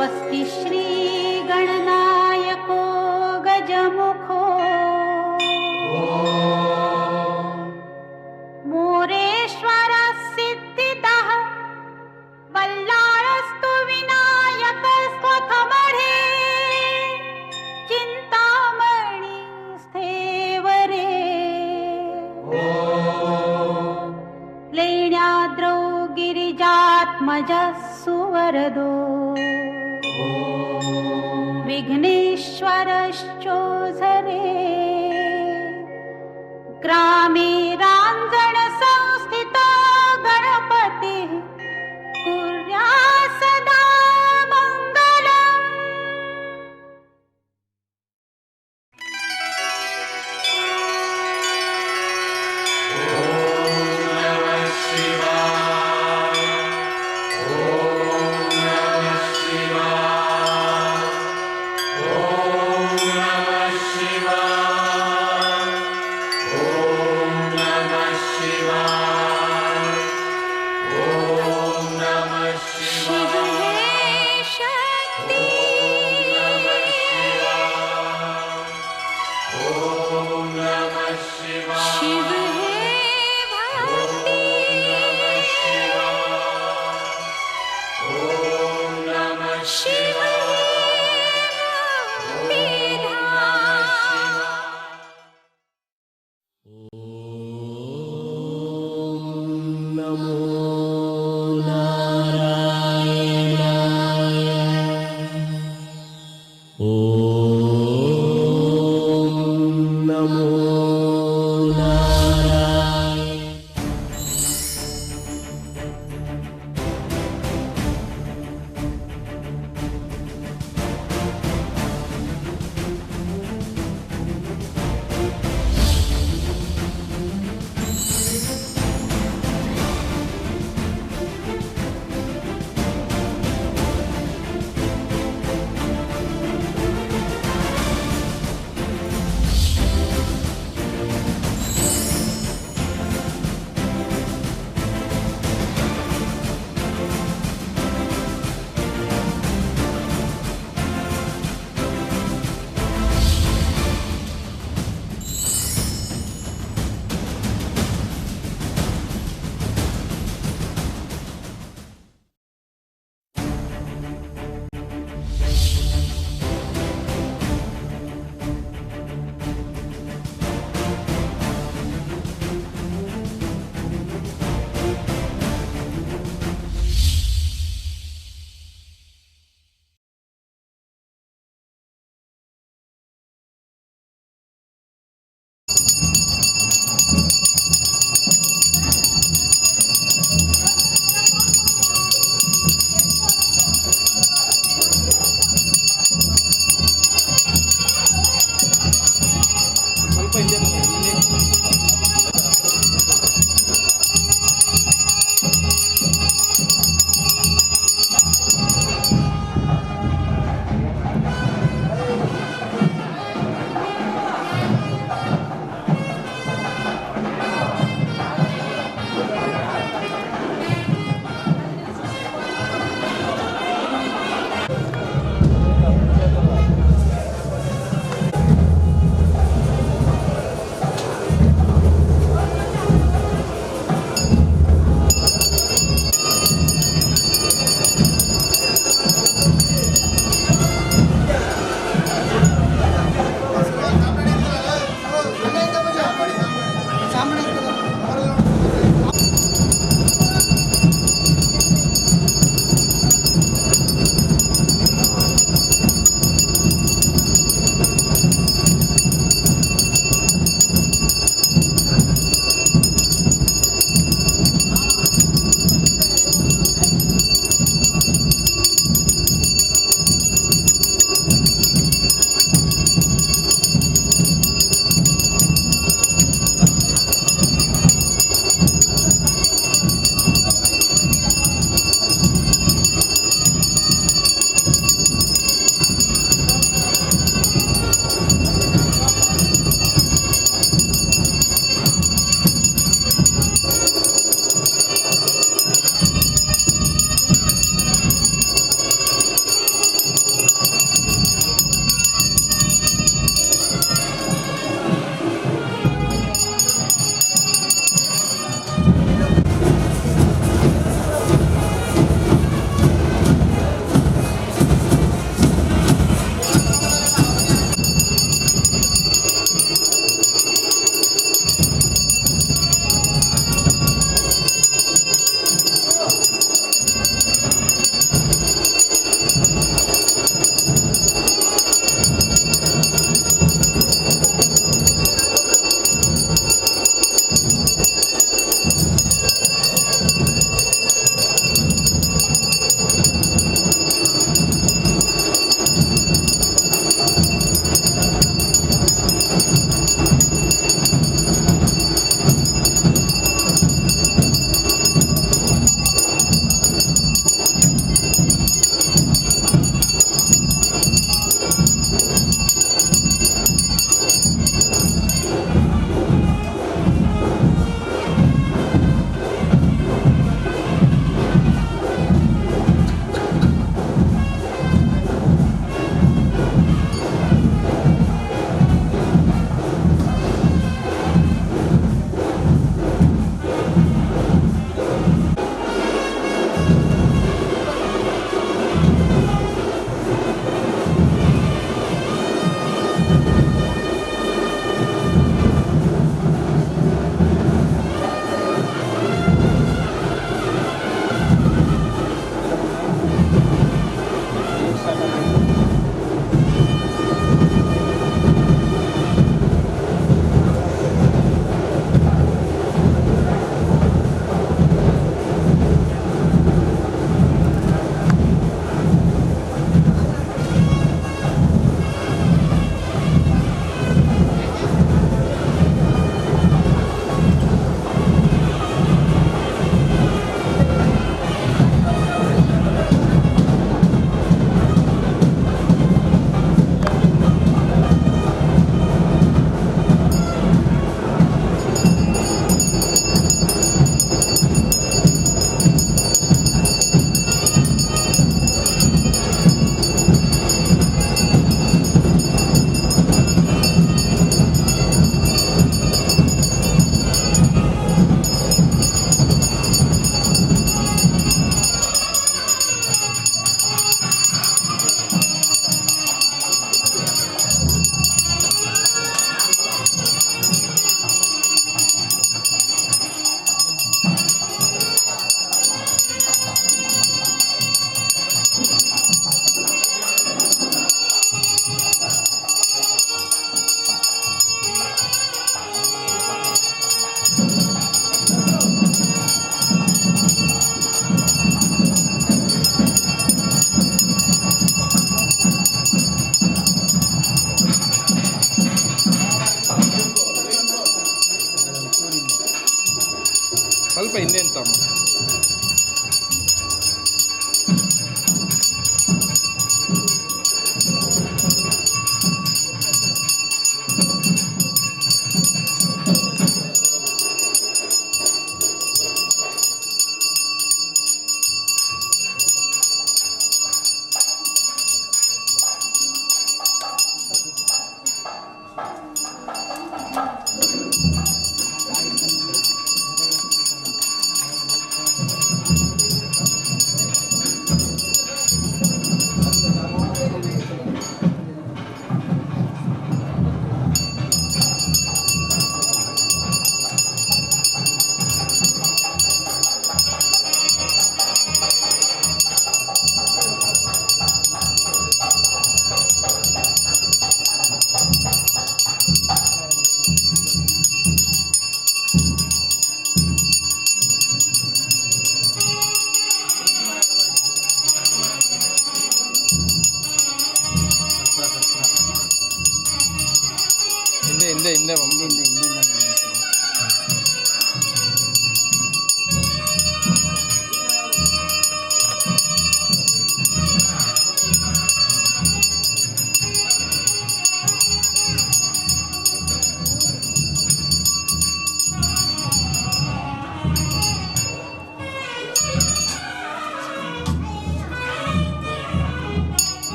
स्वस्ति श्री गणनायको गजमुखो मोरेश्वर सिद्धितः बल्लाळस्तु विनायक स्वथमढे चिंतामणी स्थेवरे लेण्याद्रौ गिरिजात्मजः सुवरदो विघ्नेश्वरश्चोझरे ग्रामे रांजण संस्थितो गणपतिः कुर्यात् सदा मंगलम्।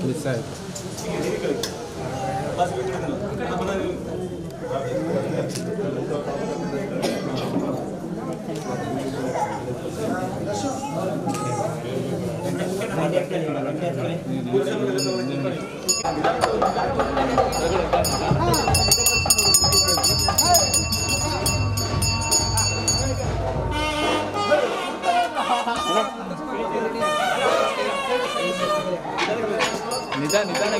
ಮಿಸ್ ಆಯಿತು. ನಿಧಾನ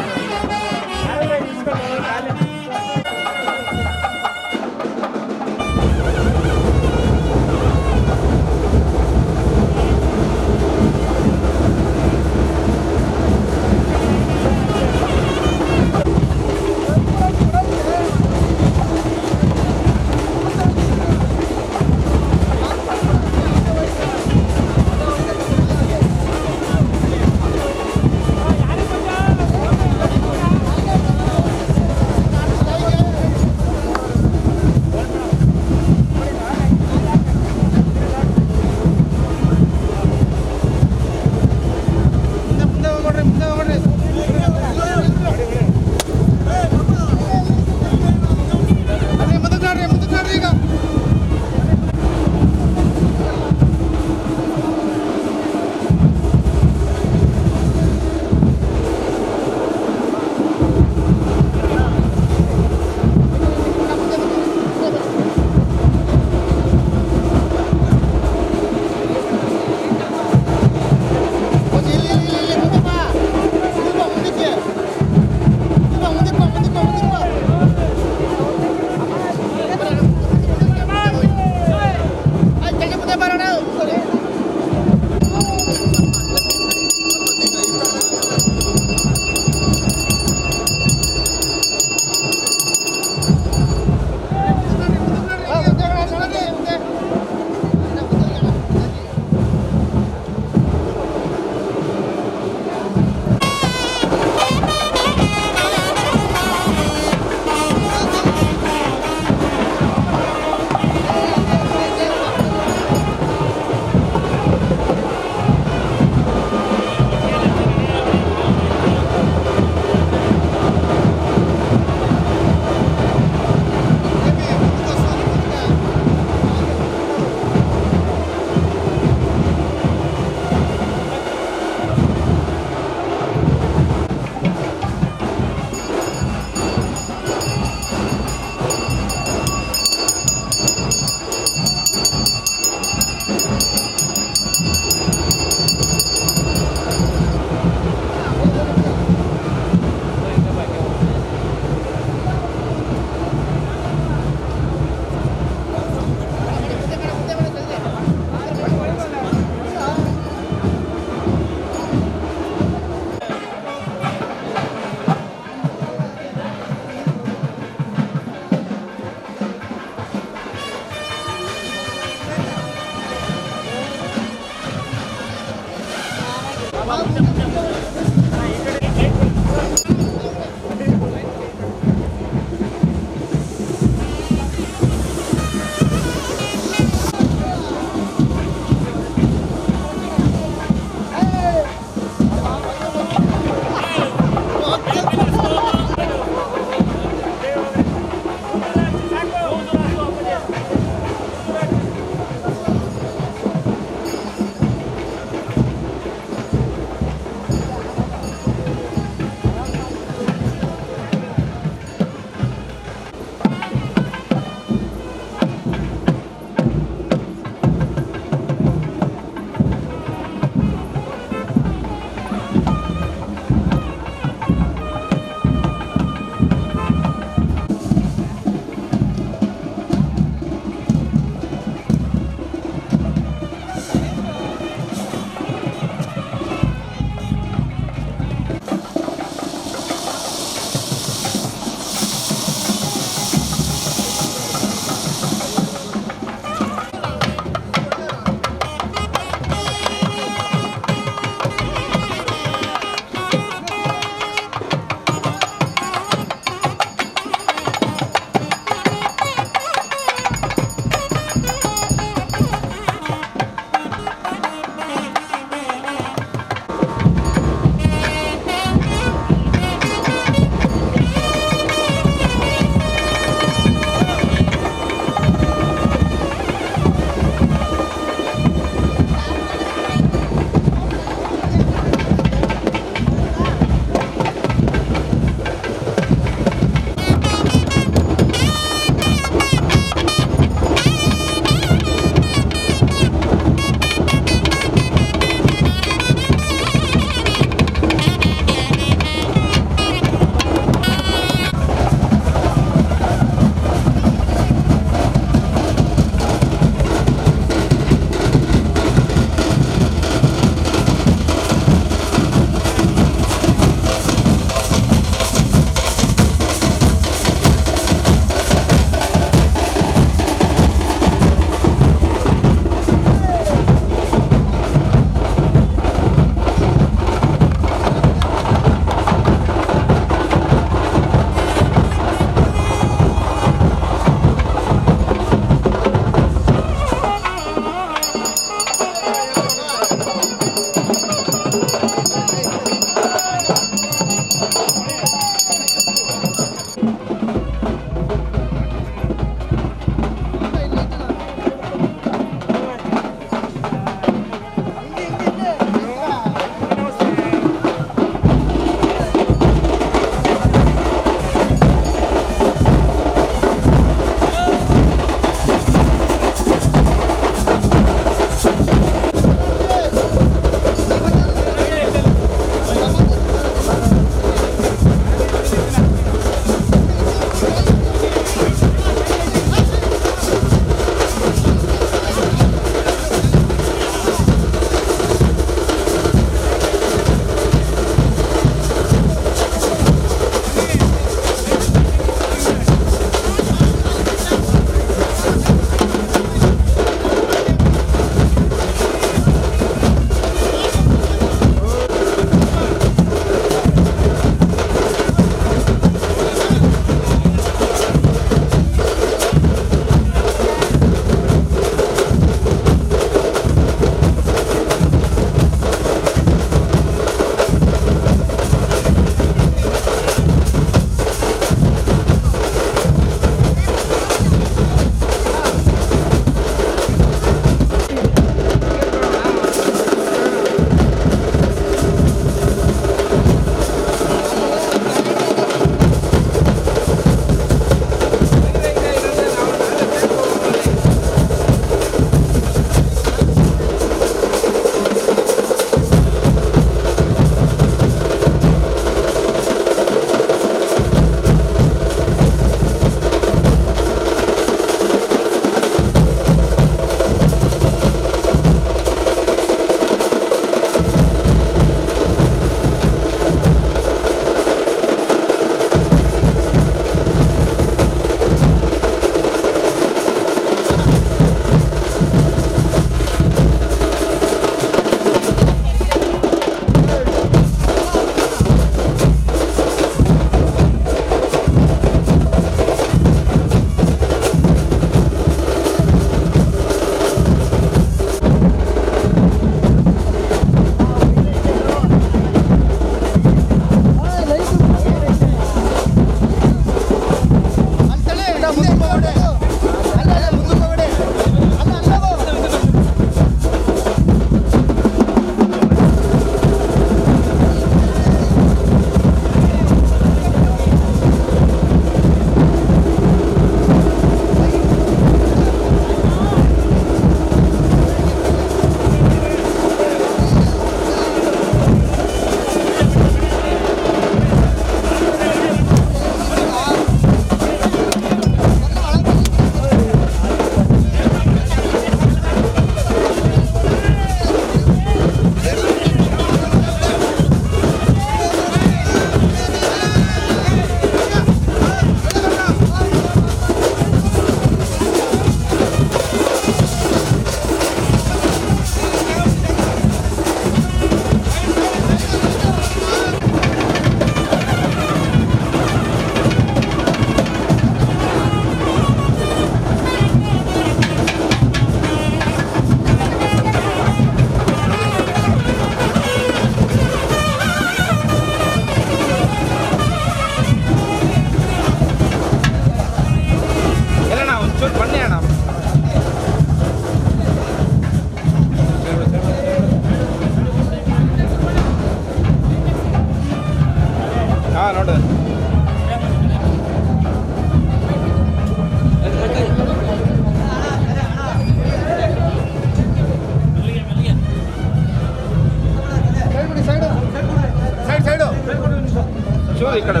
ಈ ಕಡೆ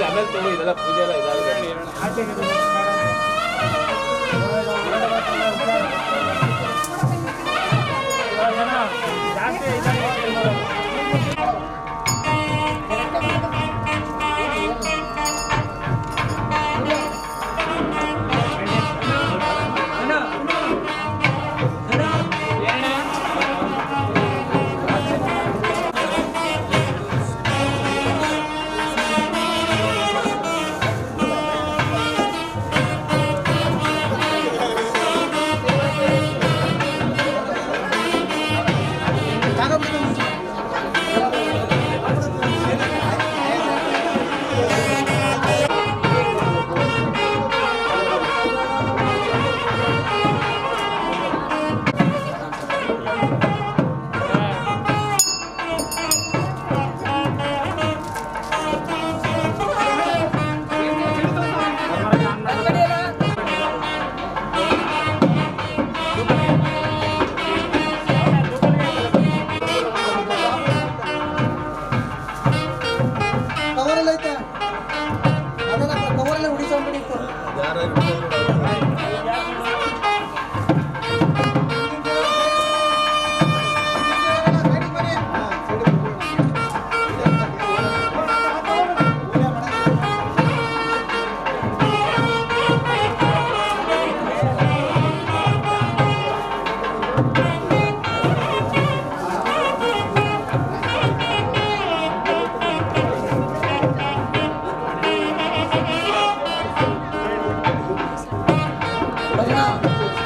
ಆಮೇಲೆ ತಗೋ, ಇದೆಲ್ಲ ಪೂಜೆ ಎಲ್ಲ ಇದಾಗಿದೆ.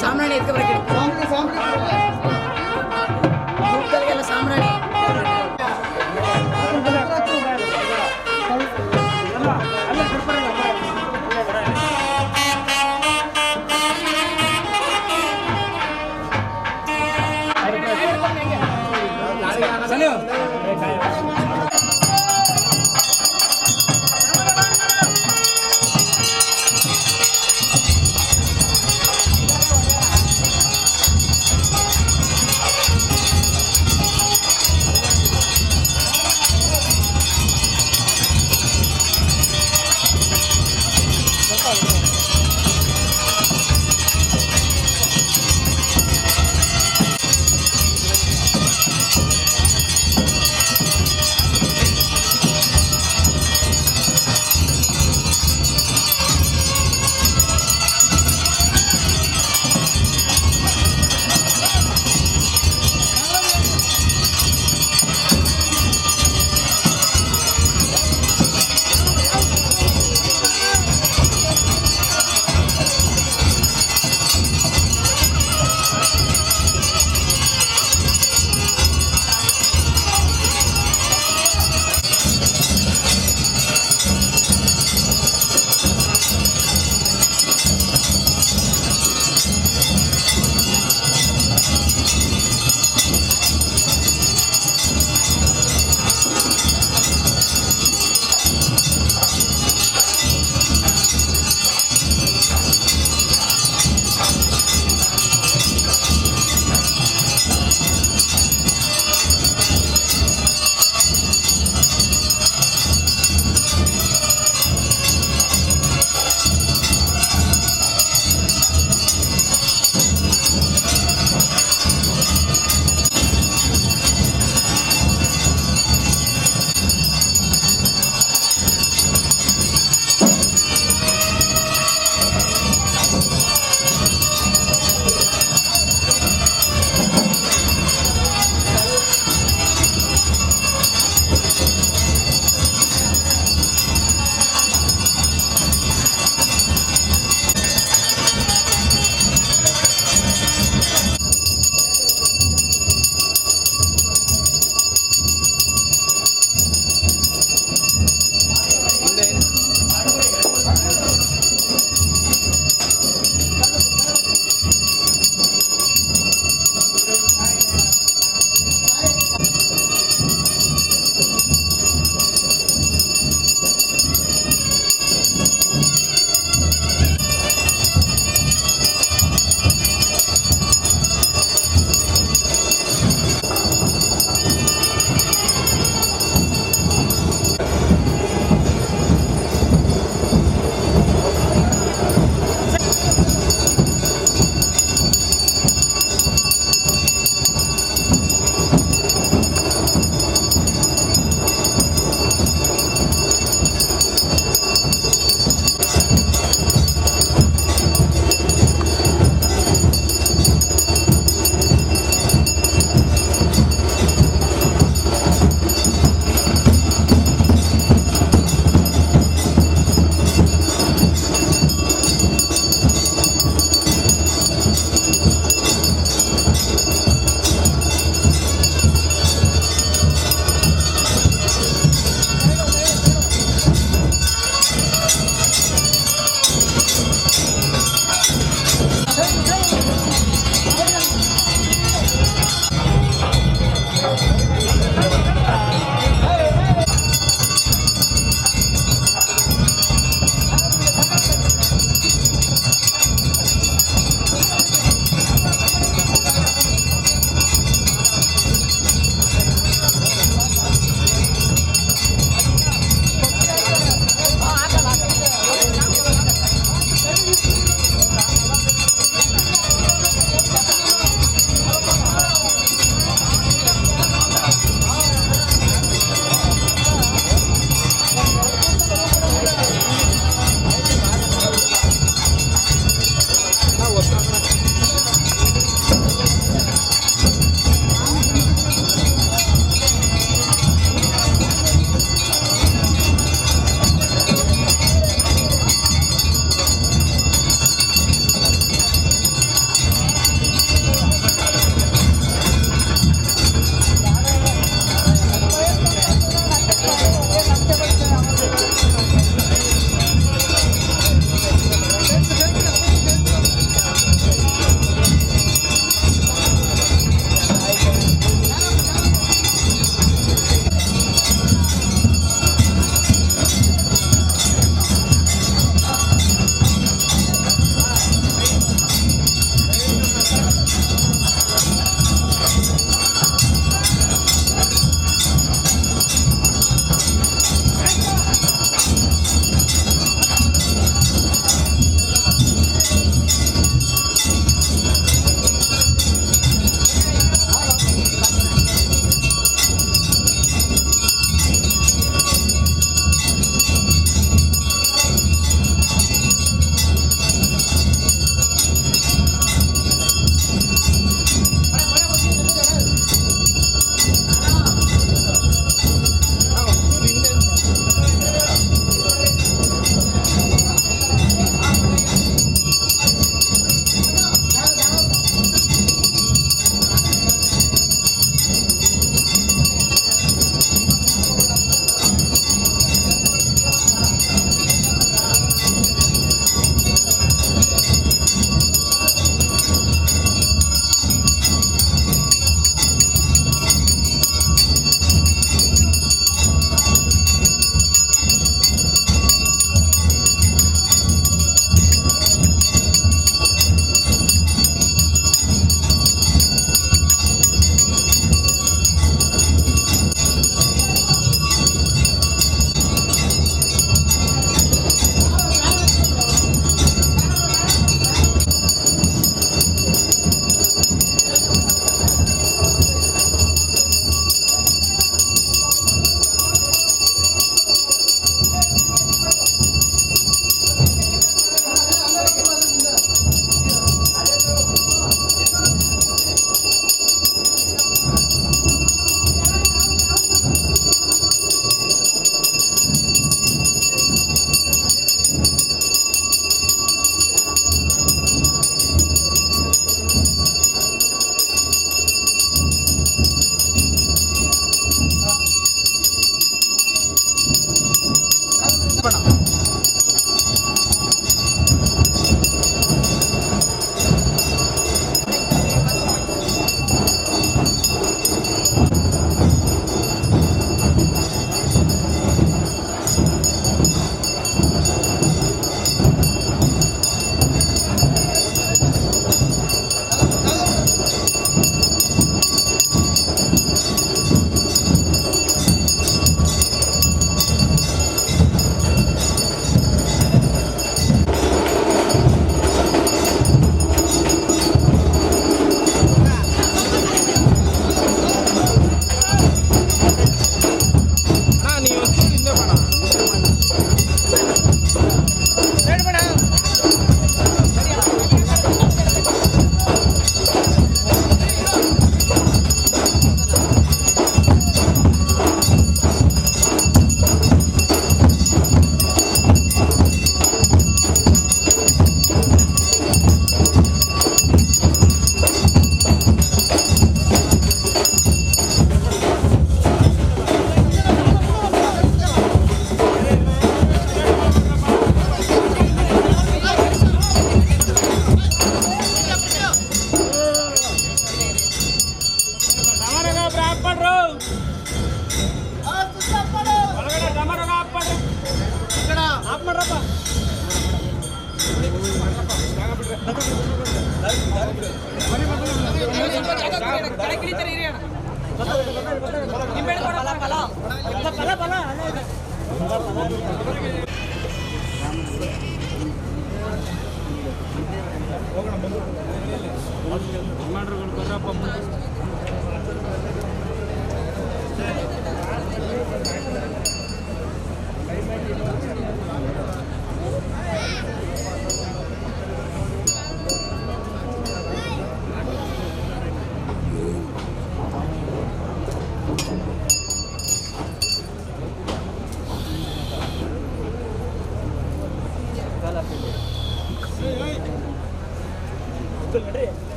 ಸಾಮ್ರಾಣಿ ಎತ್ಕ ಬರಕ್ಕೆ ಸಾಮ್ರಾಣಿ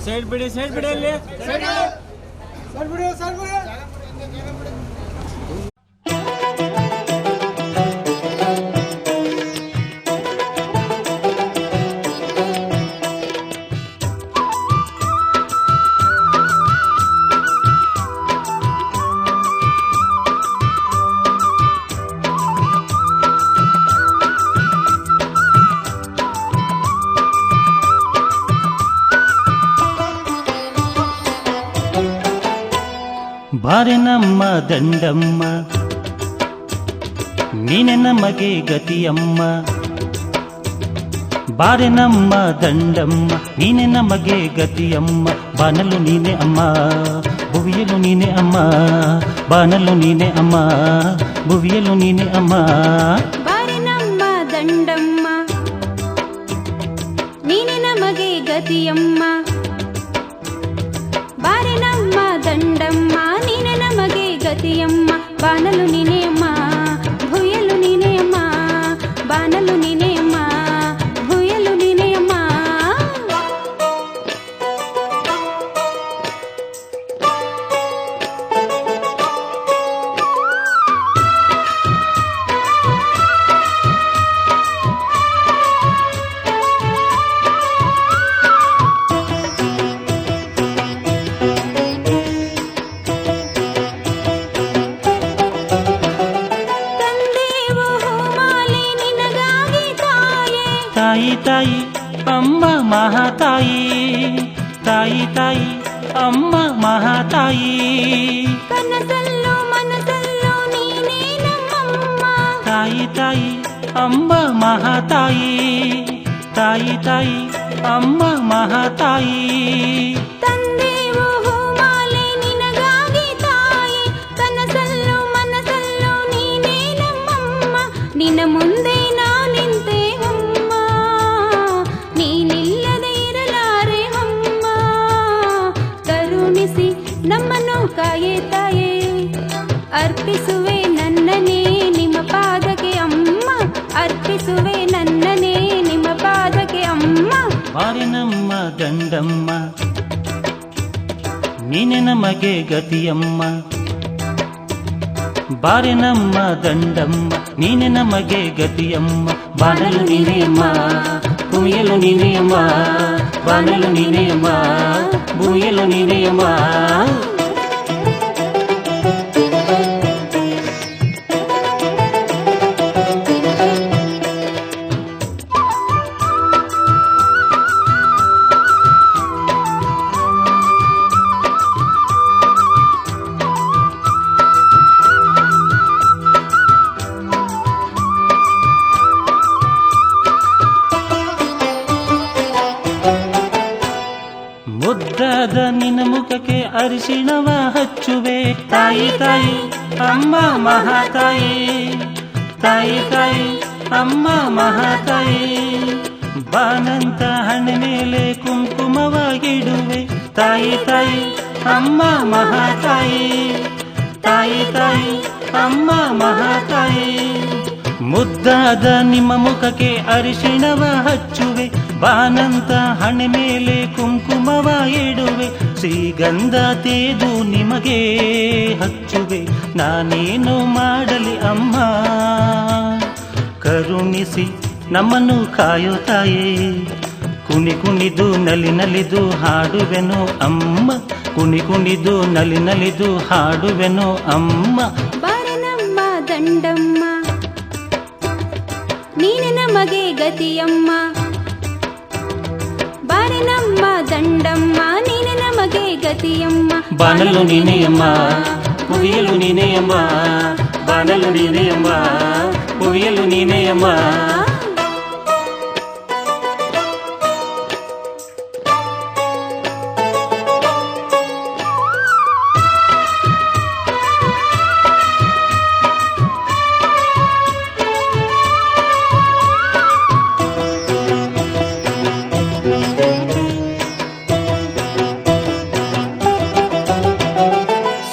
ಸೈಡ್ ಬಿಡಿ ಅಲ್ಲಿ ಬಾರೆ ನಮ್ಮ ದಂಡಮ್ಮ ನೀನೆ ನಮಗೆ ಗತಿಯಮ್ಮ ಬಾರೆ ನಮ್ಮ ದಂಡಮ್ಮ ನೀನೆ ನಮಗೆ ಗತಿಯಮ್ಮ ಬಾನಲು ನೀನೆ ಅಮ್ಮ ಭುವಿಯಲು ನೀನೆ ಅಮ್ಮ ಬಾನಲು ನೀನೆ ಅಮ್ಮ ಭುವಿಯಲು ನೀನೆ ಅಮ್ಮ ಬಾರೆ ನಮ್ಮ ದಂಡಮ್ಮ ನೀನೆ ನಮಗೆ ಗತಿಯಮ್ಮ ಬಾರೆ ನಮ್ಮ ದಂಡಮ್ಮ ನೀನೆ ನಮಗೆ ಗತಿಯಮ್ಮ ಬಾನಲು ನೀನೆ ಅಮ್ಮ ಭುಯಲು ನೀನೆ ಅಮ್ಮ ಬಾನಲು ನೀನೆ ಅಮ್ಮ ಭುಯಲು ನೀನೆ ಅಮ್ಮ ತಾಯಿ ತಾಯಿ ಅಮ್ಮ ಮಹಾತಾಯಿ ತಾಯಿ ತಾಯಿ ಅಮ್ಮ ಮಹಾತಾಯಿ ಕನಸಲ್ಲೂ ಮನಸಲ್ಲೂ ನೀನೇ ನಮ್ಮಮ್ಮ ತಾಯಿ ತಾಯಿ ಅಮ್ಮ ಮಹಾತಾಯಿ ತಾಯಿ ತಾಯಿ ಅಮ್ಮ ಮಹಾತಾಯಿ ತಂದೆವು ಹೂಮಾಲೆ ನಿನಗಾಗಿ ತಾಯಿ ಕನಸಲ್ಲೂ ಮನಸಲ್ಲೂ ನೀನೇ ನಮ್ಮಮ್ಮ ನಿನ್ನ ಮುಂದೆ ನಾನಿಂತೆ ಅಮ್ಮ ನೀನಿಲ್ಲದೆ ಇರಲಾರೆ ಅಮ್ಮ ಕರುಣಿಸಿ ನಮ್ಮನ್ನು ಕಾಯೇ ತಾಯೇ ಅರ್ಪಿಸುವೆ ನನ್ನನೇ ನಿಮ್ಮ ಪಾದಕ್ಕೆ ಅಮ್ಮ ಅರ್ಪಿಸುವೆ ನನ್ನನೇ ನಿಮ್ಮ ಪಾದಕ್ಕೆ ಅಮ್ಮ ಬಾರೆ ನಮ್ಮ ದಂಡಮ್ಮ ನೀನೆ ನಮಗೆ ಗತಿಯಮ್ಮ ಬಾರೆ ನಮ್ಮ ದಂಡಮ್ಮ ನೀನೆ ನಮಗೆ ಗತಿಯಮ್ಮ ಬಾನಲು ನೀನೆ ಅಮ್ಮ ಭೂಮಿಯಲು ನೀನೆ ಅಮ್ಮ ಬಾನಲು ನೀನೆ ಅಮ್ಮ ಭೂಮಿಯಲು ನೀನೆ ಅಮ್ಮ ಮುದ್ದಾದ ನಿನ್ನ ಮುಖಕ್ಕೆ ಅರಿಶಿಣವ ಹಚ್ಚುವೆ ತಾಯಿ ತಾಯಿ ಅಮ್ಮ ಮಹಾತಾಯಿ ತಾಯಿ ತಾಯಿ ಅಮ್ಮ ಮಹಾತಾಯಿ ಬಾನಂತ ಹಣ್ಣು ಮೇಲೆ ಕುಂಕುಮವಾಗಿಡುವೆ ತಾಯಿ ತಾಯಿ ಅಮ್ಮ ಮಹಾತಾಯಿ ತಾಯಿ ತಾಯಿ ಅಮ್ಮ ಮಹಾತಾಯಿ ಮುದ್ದಾದ ನಿಮ್ಮ ಮುಖಕ್ಕೆ ಅರಿಶಿಣವ ಹಚ್ಚುವೆ ಬಾನಂತ ಹಣೆ ಮೇಲೆ ಕುಂಕುಮವ ಇಡುವೆ ಶ್ರೀಗಂಧ ತೇದು ನಿಮಗೆ ಹಚ್ಚುವೆ ನಾನೇನು ಮಾಡಲಿ ಅಮ್ಮ ಕರುಣಿಸಿ ನಮ್ಮನ್ನು ಕಾಯೋ ತಾಯೇ ಕುಣಿ ಕುಣಿದು ನಲಿ ನಲಿದು ಹಾಡುವೆನು ಅಮ್ಮ ಕುಣಿ ಕುಣಿದು ನಲಿ ನಲಿದು ಹಾಡುವೆನು ಅಮ್ಮ ಬಾರೆ ನಮ್ಮ ದಂಡಮ್ಮ ನೀನೆ ನಮಗೆ ಗತಿಯಮ್ಮ ಬಾರೆ ನಮ್ಮ ದಂಡಮ್ಮ ನೀನೆ ನಮಗೆ ಗತಿಯಮ್ಮ ಬಾನಲು ನೀನೆ ಅಮ್ಮ ಭುವಿಯಲು ನೀನೆ ಅಮ್ಮ ಬಾನಲು ನೀನೆ ಅಮ್ಮ ಭುವಿಯಲು ನೀನೆ ಅಮ್ಮ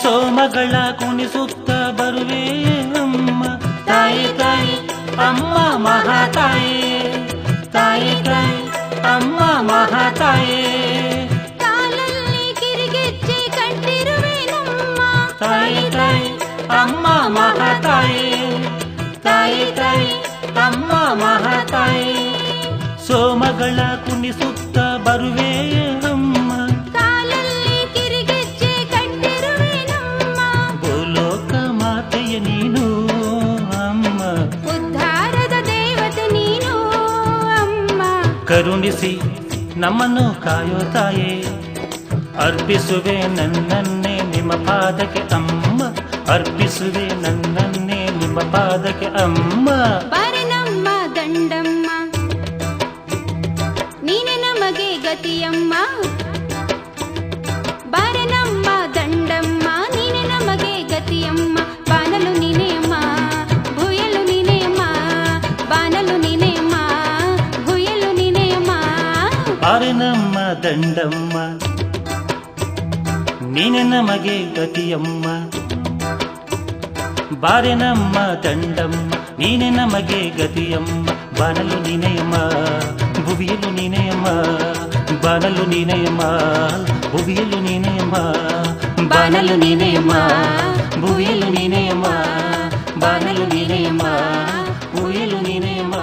ಸೋಮಗಳ ಕುಣಿಸುತ್ತ ಬರುವೆ ಅಮ್ಮ ತಾಯಿ ತಾಯಿ ಅಮ್ಮ ಮಹಾತಾಯಿ ತಾಯಿ ತಾಯಿ ಅಮ್ಮ ಮಹಾತಾಯಿ ಕಾಲಲ್ಲಿ ಕಿರಿಗೆಜ್ಜೆ ಕಟ್ಟಿರುವೆನಮ್ಮ ತಾಯಿ ತಾಯಿ ಅಮ್ಮ ಮಹಾತಾಯಿ ತಾಯಿ ತಾಯಿ ಅಮ್ಮ ಮಹಾತಾಯಿ ಸೋಮಗಳ ಕುಣಿಸುತ್ತ ಬರುವೆ ಅಮ್ಮ ಕಾಲಲ್ಲಿ ಕಿರಿಗೆಜ್ಜೆ ಕಟ್ಟಿರುವೆನಮ್ಮ ಭೂಲೋಕ ಮಾತೆಯ ನೀನು ಅಮ್ಮ ಉದ್ಧಾರದ ದೇವತೆ ನೀನು ಅಮ್ಮ ಕರುಣಿಸಿ ನಮ್ಮನ್ನು ಕಾಯೋ ತಾಯೇ ಅರ್ಪಿಸುವೆ ನನ್ನನ್ನೇ ನಿಮ್ಮ ಪಾದಕ್ಕೆ ಅಮ್ಮ ಅರ್ಪಿಸುವೆ ನನ್ನನ್ನೇ ನಿಮ್ಮ ಪಾದಕ್ಕೆ ಅಮ್ಮ ಬಾರೆನಮ್ಮ ದಂಡಮ್ಮ ನೀನೆ ನಮಗೆ ಗತಿಯಮ್ಮ ಬಾರೆನಮ್ಮ ದಂಡಮ್ಮ ನೀನೆ ನಮಗೆ ಗತಿಯಮ್ಮ ಬಾನಲು ನೀನೆ ಅಮ್ಮ ಭುಯಲು ನೀನೆ ಅಮ್ಮ ಬಾನಲು ನೀನೆ ಅಮ್ಮ ಭುಯಲು ನೀನೆ ಅಮ್ಮ ಬಾರೆ ನಮ್ಮ ದಂಡಮ್ಮ ನೀನೆ ನಮಗೆ ಗತಿಯಮ್ಮ ಬಾರೆ ನಮ್ಮ ದಂಡಮ್ಮ ನೀನೆ ನಮಗೆ ಗತಿಯಮ್ಮ ಬಾನಲು ನೀನೆಯಮ್ಮ ಭುವಿಯಲು ನೀನೆಯಮ್ಮ ಬಾನಲು ನೀನೆಯಮ್ಮ ಭುವಿಯಲು ನೀನೆಯಮ್ಮ ಬಾನಲು ನೀನೆಯಮ್ಮ ಭುವಿಯಲು ನೀನೆಯಮ್ಮ ಬಾನಲು ನೀನೆಯಮ್ಮ ಭುವಿಯಲು ನೀನೆಯಮ್ಮ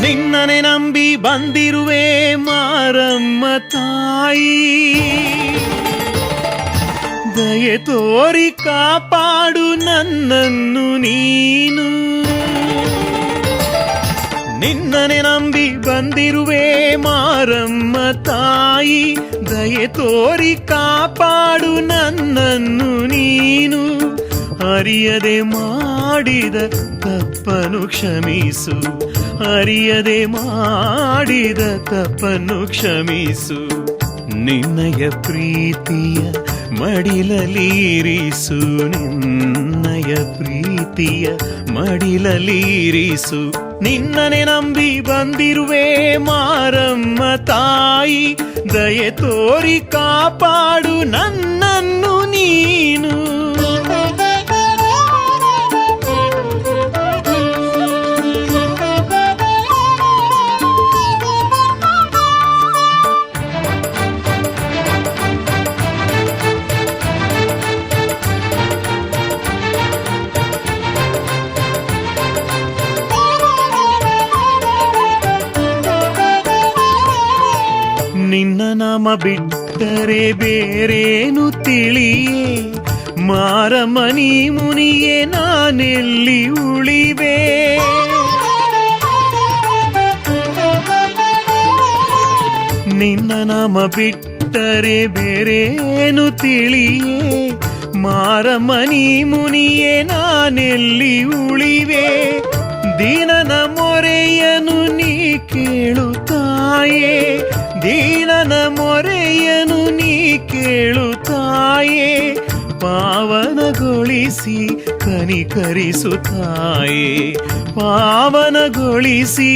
ನಿನ್ನನೆ ನಂಬಿ ಬಂದಿರುವೆ ಮಾರಮ್ಮ ತಾಯಿ ದಯೆ ತೋರಿ ಕಾಪಾಡು ನನ್ನನ್ನು ನೀನು ನಿನ್ನನೆ ನಂಬಿ ಬಂದಿರುವೆ ಮಾರಮ್ಮ ತಾಯಿ ದಯೆ ತೋರಿ ಕಾಪಾಡು ನನ್ನನ್ನು ನೀನು ಅರಿಯದೆ ಮಾಡಿದ ತಪ್ಪನು ಕ್ಷಮಿಸು ಅರಿಯದೆ ಮಾಡಿದ ತಪ್ಪನ್ನು ಕ್ಷಮಿಸು ನಿನ್ನಯ ಪ್ರೀತಿಯ ಮಡಿಲಲೀರಿಸು ನಿನ್ನಯ ಪ್ರೀತಿಯ ಮಡಿಲಲೀರಿಸು ನಿನ್ನನೆ ನಂಬಿ ಬಂದಿರುವೆ ಮಾರಮ್ಮ ತಾಯಿ ದಯೆ ತೋರಿ ಕಾಪಾಡು ನನ್ನನ್ನು ನೀನು ನಿನ್ನ ನಾಮ ಬಿಟ್ಟರೆ ಬೇರೇನು ತಿಳಿಯೇ ಮಾರಮನಿ ಮುನಿಯೇ ನಾನೆಲ್ಲಿ ಉಳಿವೆ ನಿನ್ನ ನಾಮ ಬಿಟ್ಟರೆ ಬೇರೇನು ತಿಳಿಯೇ ಮಾರಮನಿ ಮುನಿಯೇ ನಾನೆಲ್ಲಿ ಉಳಿವೆ ದೀನನ ಮೊರೆಯನು ನೀ ಕೇಳು ತಾಯೇ ದೀನನ ಮೊರೆಯನು ನೀ ಕೇಳು ತಾಯೇ ಪಾವನಗೊಳಿಸಿ ಕನಿಕರಿಸು ತಾಯೇ ಪಾವನಗೊಳಿಸಿ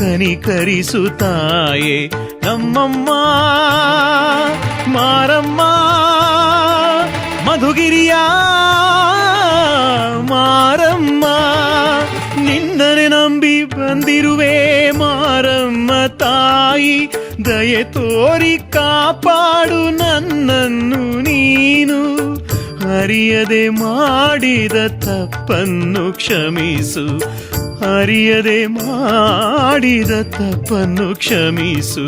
ಕನಿಕರಿಸು ತಾಯೇ ನಮ್ಮಮ್ಮ ಮಾರಮ್ಮ ಮಧುಗಿರಿಯ ಮಾರಮ್ಮ ನಿನ್ನನೆ ನಂಬಿ ಬಂದಿರುವೆ ಮಾರಮ್ಮ ತಾಯಿ, ದಯೆ ತೋರಿ ಕಾಪಾಡು ನನ್ನನ್ನು ನೀನು. ಅರಿಯದೆ ಮಾಡಿದ ತಪ್ಪನ್ನು ಕ್ಷಮಿಸು, ಅರಿಯದೆ ಮಾಡಿದ ತಪ್ಪನ್ನು ಕ್ಷಮಿಸು.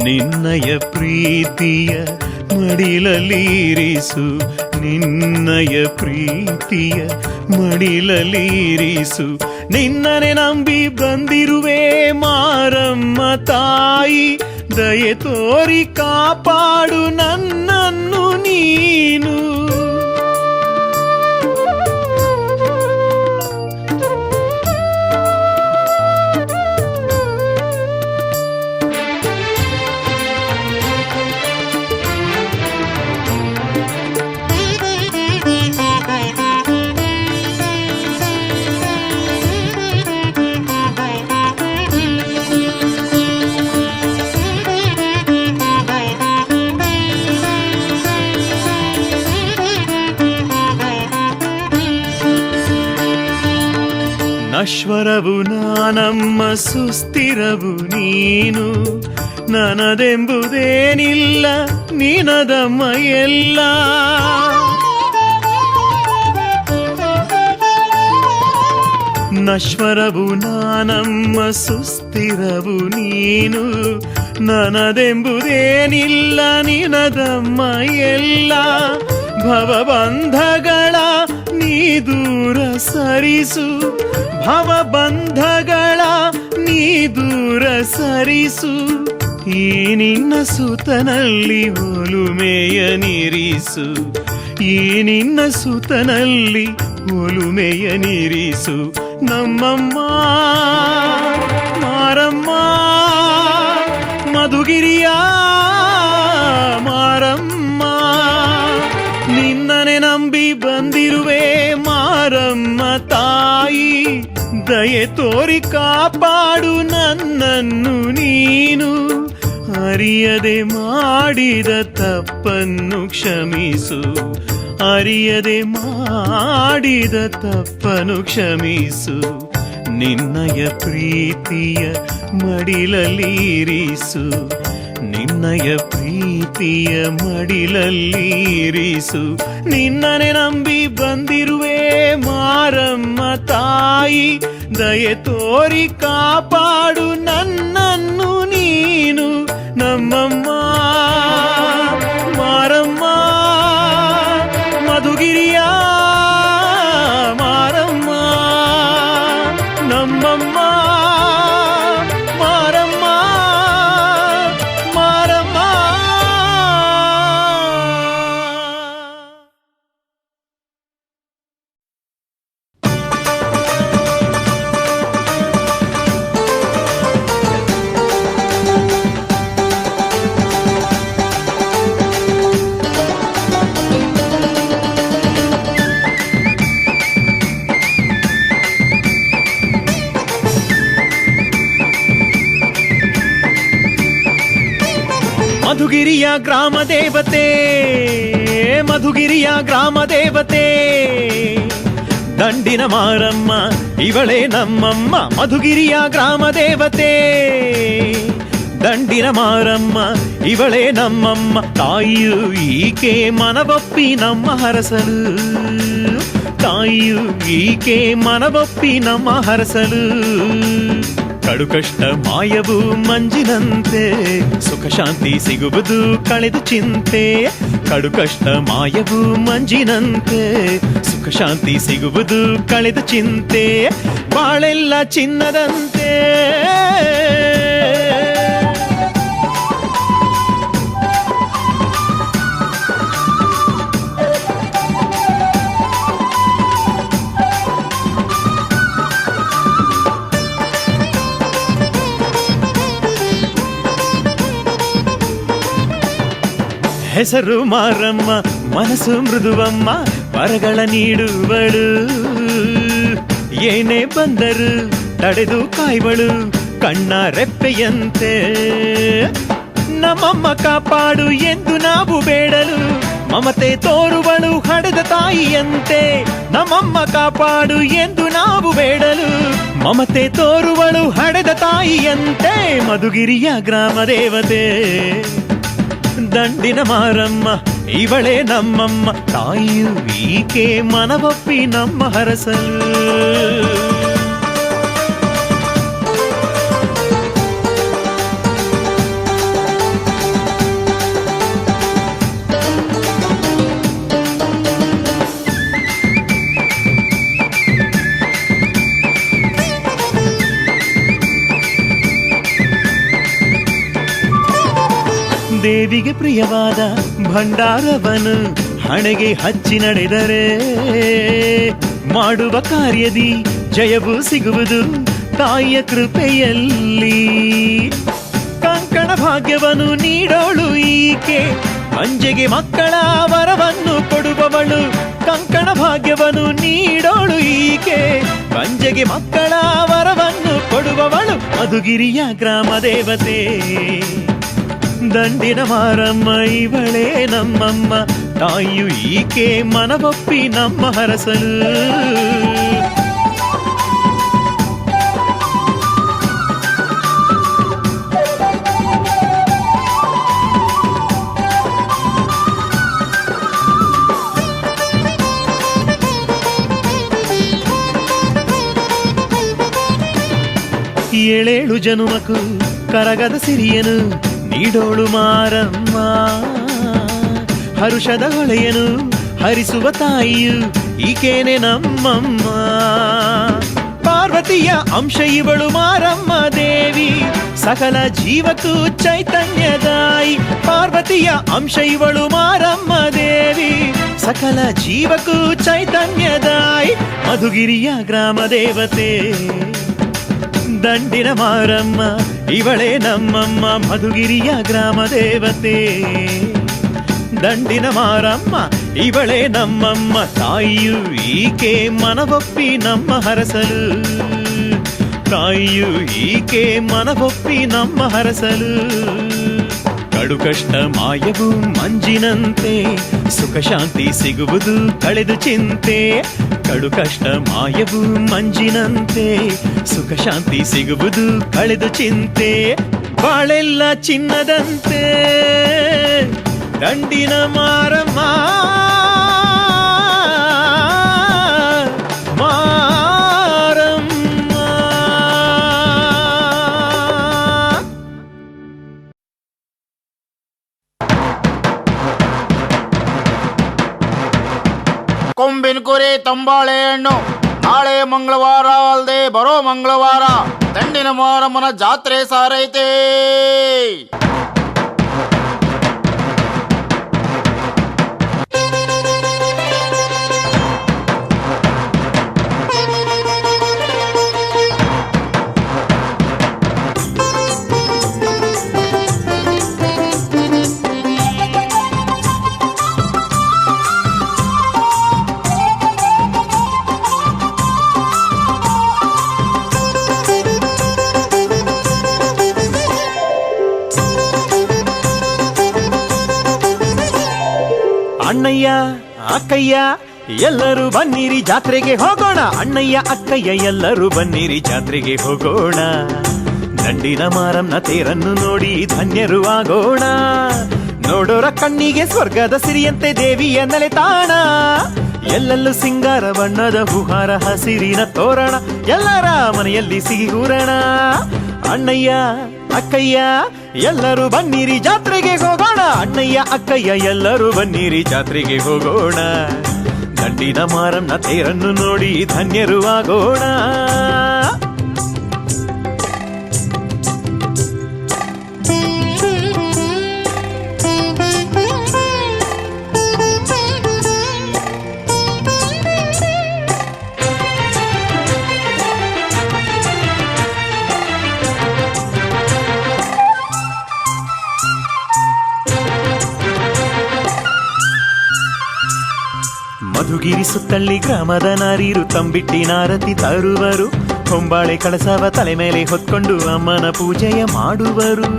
ನಿನ್ನಯ ಪ್ರೀತಿಯ ಮಡಿಲಲ್ಲಿರಿಸು, ನಿನ್ನಯ ಪ್ರೀತಿಯ ಮಡಿಲಲ್ಲಿರಿಸು. ನಿನ್ನನೆ ನಂಬಿ ಬಂದಿರುವೆ ಮಾರಮ್ಮ ತಾಯಿ, ದಯೆ ತೋರಿ ಕಾಪಾಡು ನನ್ನನ್ನು ನೀನು. ನಶ್ವರವು ನಾನಮ್ಮ, ಸುಸ್ಥಿರವು ನೀನು. ನನದೆಂಬುದೇನಿಲ್ಲ, ನಿನದಮ್ಮ ಎಲ್ಲ. ನಶ್ವರವು ನಾನಮ್ಮ, ಸುಸ್ಥಿರವು ನೀನು. ನನದೆಂಬುದೇನಿಲ್ಲ, ನಿನದಮ್ಮ ಎಲ್ಲ. ಭವಬಂಧಗಳ ನೀ ದೂರ ಸರಿಸು, ಭವಬಂಧಗಳ ನೀ ದೂರ ಸರಿಸು. ಈ ನಿನ್ನ ಸುತನಲ್ಲಿ ಒಲುಮೆಯ ನಿರಿಸು, ಈ ನಿನ್ನ ಸುತನಲ್ಲಿ ಒಲುಮೆಯ ನಿರಿಸು. ನಮ್ಮಮ್ಮ ಮಾರಮ್ಮ, ಮಧುಗಿರಿಯ ಮಾರಮ್ಮ, ನಿನ್ನನೆ ನಂಬಿ ಬಂದಿರುವೆ ಮಾರಮ್ಮ ತಾಯಿ, ದಯೆ ತೋರಿ ಕಾಪಾಡು ನನ್ನನ್ನು ನೀನು. ಅರಿಯದೆ ಮಾಡಿದ ತಪ್ಪನ್ನು ಕ್ಷಮಿಸು, ಅರಿಯದೆ ಮಾಡಿದ ತಪ್ಪನ್ನು ಕ್ಷಮಿಸು. ನಿನ್ನಯ ಪ್ರೀತಿಯ ಮಡಿಲಲ್ಲಿರಿಸು, ನಿನ್ನಯ ಪ್ರೀತಿಯ ಮಡಿಲಲ್ಲಿರಿಸು. ನಿನ್ನನೆ ನಂಬಿ ಬಂದಿರುವೆ ಮಾರಮ್ಮ ತಾಯಿ, ದಯೆ ತೋರಿ ಕಾಪಾಡು ನನ್ನನ್ನು ನೀನು. ನಮ್ಮಮ್ಮ ಮಾರಮ್ಮ, ಮಧುಗಿರಿಯ ಮಾರಮ್ಮ, ನಮ್ಮಮ್ಮ ಮಾರಮ್ಮ, ಮಾರಮ್ಮ. ಮಧುಗಿರಿಯ ಗ್ರಾಮ ದೇವತೆ, ಮಧುಗಿರಿಯ ಗ್ರಾಮ ದೇವತೆ, ದಂಡಿನ ಮಾರಮ್ಮ ಇವಳೇ ನಮ್ಮಮ್ಮ. ಮಧುಗಿರಿಯ ಗ್ರಾಮ ದೇವತೆ, ದಂಡಿನ ಮಾರಮ್ಮ ಇವಳೇ ನಮ್ಮಮ್ಮ. ತಾಯಿಯು ಈಕೆ ಮನವೊಪ್ಪಿ ನಮ್ಮ ಹರಸಲು, ತಾಯಿಯು ಈಕೆ ಮನವೊಪ್ಪಿ ನಮ್ಮ ಹರಸಲು. ಕಡು ಕಷ್ಟ ಮಾಯವು ಮಂಜಿನಂತೆ, ಸುಖ ಶಾಂತಿ ಸಿಗುವುದು ಕಳೆದು ಚಿಂತೆ. ಕಡು ಕಷ್ಟ ಮಾಯವು ಮಂಜಿನಂತೆ, ಸುಖ ಶಾಂತಿ ಸಿಗುವುದು ಕಳೆದು ಚಿಂತೆ. ಬಾಳೆಲ್ಲ ಚಿನ್ನದಂತೆ, ಹೆಸರು ಮಾರಮ್ಮ, ಮನಸ್ಸು ಮೃದುವಮ್ಮ, ವರಗಳ ನೀಡುವಳು. ಏನೇ ಬಂದರು ತಡೆದು ಕಾಯ್ವಳು, ಕಣ್ಣ ರೆಪ್ಪೆಯಂತೆ. ನಮ್ಮಮ್ಮ ಕಾಪಾಡು ಎಂದು ನಾವು ಬೇಡಲು, ಮಮತೆ ತೋರುವಳು ಹಡೆದ ತಾಯಿಯಂತೆ ನಮ್ಮಮ್ಮ ಕಾಪಾಡು ಎಂದು ನಾವು ಬೇಡಲು. ಮಮತೆ ತೋರುವಳು ಹಡೆದ ತಾಯಿಯಂತೆ ಮಧುಗಿರಿಯ ಗ್ರಾಮ ದೇವತೆ ದಂಡಿನ ಮಾರಮ್ಮ ಇವಳೇ ನಮ್ಮಮ್ಮ. ತಾಯಿಯು ಈಕೆ ಮನವೊಪ್ಪಿ ನಮ್ಮ ಹರಸಲು. ದೇವಿಗೆ ಪ್ರಿಯವಾದ ಭಂಡಾರವನು ಹಣೆಗೆ ಹಚ್ಚಿ ನಡೆದರೆ ಮಾಡುವ ಕಾರ್ಯದಿ ಜಯವು ಸಿಗುವುದು ತಾಯಿಯ ಕೃಪೆಯಲ್ಲಿ. ಕಂಕಣ ಭಾಗ್ಯವನ್ನು ನೀಡೋಳು ಈಕೆ ಮಂಜೆಗೆ ಮಕ್ಕಳ ವರವನ್ನು ಕೊಡುವವಳು. ಕಂಕಣ ಭಾಗ್ಯವನ್ನು ನೀಡೋಳು ಈಕೆ ಮಂಜೆಗೆ ಮಕ್ಕಳ ವರವನ್ನು ಕೊಡುವವಳು ಮಧುಗಿರಿಯ ಗ್ರಾಮ ದೇವತೆ ದಂಡಿನ ಮಾರಮ್ಮ ಇವಳೇ ನಮ್ಮಮ್ಮ. ತಾಯಿಯು ಈಕೆ ಮನವೊಪ್ಪಿ ನಮ್ಮ ಹರಸಲು. ಏಳೇಳು ಜನುಮಕು ಕರಗದ ಸಿರಿಯನು ನೀಡೋಳು ಮಾರಮ್ಮ. ಹರುಷದ ಹೊಳೆಯನು ಹರಿಸುವ ತಾಯಿಯು ಈಕೇನೆ ನಮ್ಮಮ್ಮ. ಪಾರ್ವತಿಯ ಅಂಶ ಇವಳು ಮಾರಮ್ಮ ದೇವಿ ಸಕಲ ಜೀವಕ್ಕೂ ಚೈತನ್ಯದಾಯಿ. ಪಾರ್ವತಿಯ ಅಂಶ ಇವಳು ಮಾರಮ್ಮ ದೇವಿ ಸಕಲ ಜೀವಕ್ಕೂ ಚೈತನ್ಯದಾಯಿ ಮಧುಗಿರಿಯ ಗ್ರಾಮ ದೇವತೆ ದಂಡಿನ ಮಾರಮ್ಮ ಇವಳೇ ನಮ್ಮಮ್ಮ. ಮಧುಗಿರಿಯ ಗ್ರಾಮ ದೇವತೆ ದಂಡಿನ ಮಾರಮ್ಮ ಇವಳೇ ನಮ್ಮಮ್ಮ. ತಾಯಿಯು ಈಕೆ ಮನವೊಪ್ಪಿ ನಮ್ಮ ಹರಸಲು. ತಾಯಿಯು ಈಕೆ ಮನವೊಪ್ಪಿ ನಮ್ಮ ಹರಸಲು. ಕಡು ಕಷ್ಟ ಮಾಯವು ಮಂಜಿನಂತೆ ಸುಖ ಶಾಂತಿ ಸಿಗುವುದು ಕಳೆದು ಚಿಂತೆ. ಕಡು ಕಷ್ಟ ಮಾಯವು ಮಂಜಿನಂತೆ ಸುಖ ಶಾಂತಿ ಸಿಗುವುದು ಕಳೆದು ಚಿಂತೆ. ಬಾಳೆಲ್ಲ ಚಿನ್ನದಂತೆ ದಂಡಿನ ಮಾರಮ್ಮ ಕೊಂಬಿನ ಕುರಿ ತಂಬಾಳೆ ಹಣ್ಣು ನಾಳೆ ಮಂಗಳವಾರ ಅಲ್ದೆ ಬರೋ ಮಂಗಳವಾರ ದಂಡಿನ ಮಾರಮ್ಮನ ಜಾತ್ರೆ ಸಾರೈತೆ. ಅಣ್ಣಯ್ಯ ಅಕ್ಕಯ್ಯ ಎಲ್ಲರೂ ಬನ್ನಿರಿ ಜಾತ್ರೆಗೆ ಹೋಗೋಣ. ಅಣ್ಣಯ್ಯ ಅಕ್ಕಯ್ಯ ಎಲ್ಲರೂ ಬನ್ನಿರಿ ಜಾತ್ರೆಗೆ ಹೋಗೋಣ. ದಂಡಿನ ಮಾರಮ್ಮನ ತೇರನ್ನು ನೋಡಿ ಧನ್ಯರು ಆಗೋಣ. ನೋಡೋರ ಕಣ್ಣಿಗೆ ಸ್ವರ್ಗದ ಸಿರಿಯಂತೆ ದೇವಿಯ ನೆಲೆತಾಣ. ಎಲ್ಲೆಲ್ಲೂ ಸಿಂಗಾರ ಬಣ್ಣದ ಹೂಹಾರ ಹಸಿರಿನ ತೋರಣ. ಎಲ್ಲರ ಮನೆಯಲ್ಲಿ ಸಿಹಿಗೂರಣ. ಅಣ್ಣಯ್ಯ ಅಕ್ಕಯ್ಯ ಎಲ್ಲರೂ ಬನ್ನಿರಿ ಜಾತ್ರೆಗೆ ಹೋಗೋಣ. ಅಣ್ಣಯ್ಯ ಅಕ್ಕಯ್ಯ ಎಲ್ಲರೂ ಬನ್ನಿರಿ ಜಾತ್ರೆಗೆ ಹೋಗೋಣ. ದಂಡಿನ ಮಾರಮ್ಮನ ತೇರನ್ನು ನೋಡಿ ಧನ್ಯರು ಆಗೋಣ. ಮಧುಗಿರಿ ಸುತ್ತಳ್ಳಿ ಗ್ರಾಮದ ನಾರೀರು ತಂಬಿಟ್ಟಿನಾರತಿ ತರುವರು. ಹೊಂಬಾಳೆ ಕಳಸವ ತಲೆ ಮೇಲೆ ಹೊತ್ಕೊಂಡು ಅಮ್ಮನ ಪೂಜೆಯ ಮಾಡುವರು.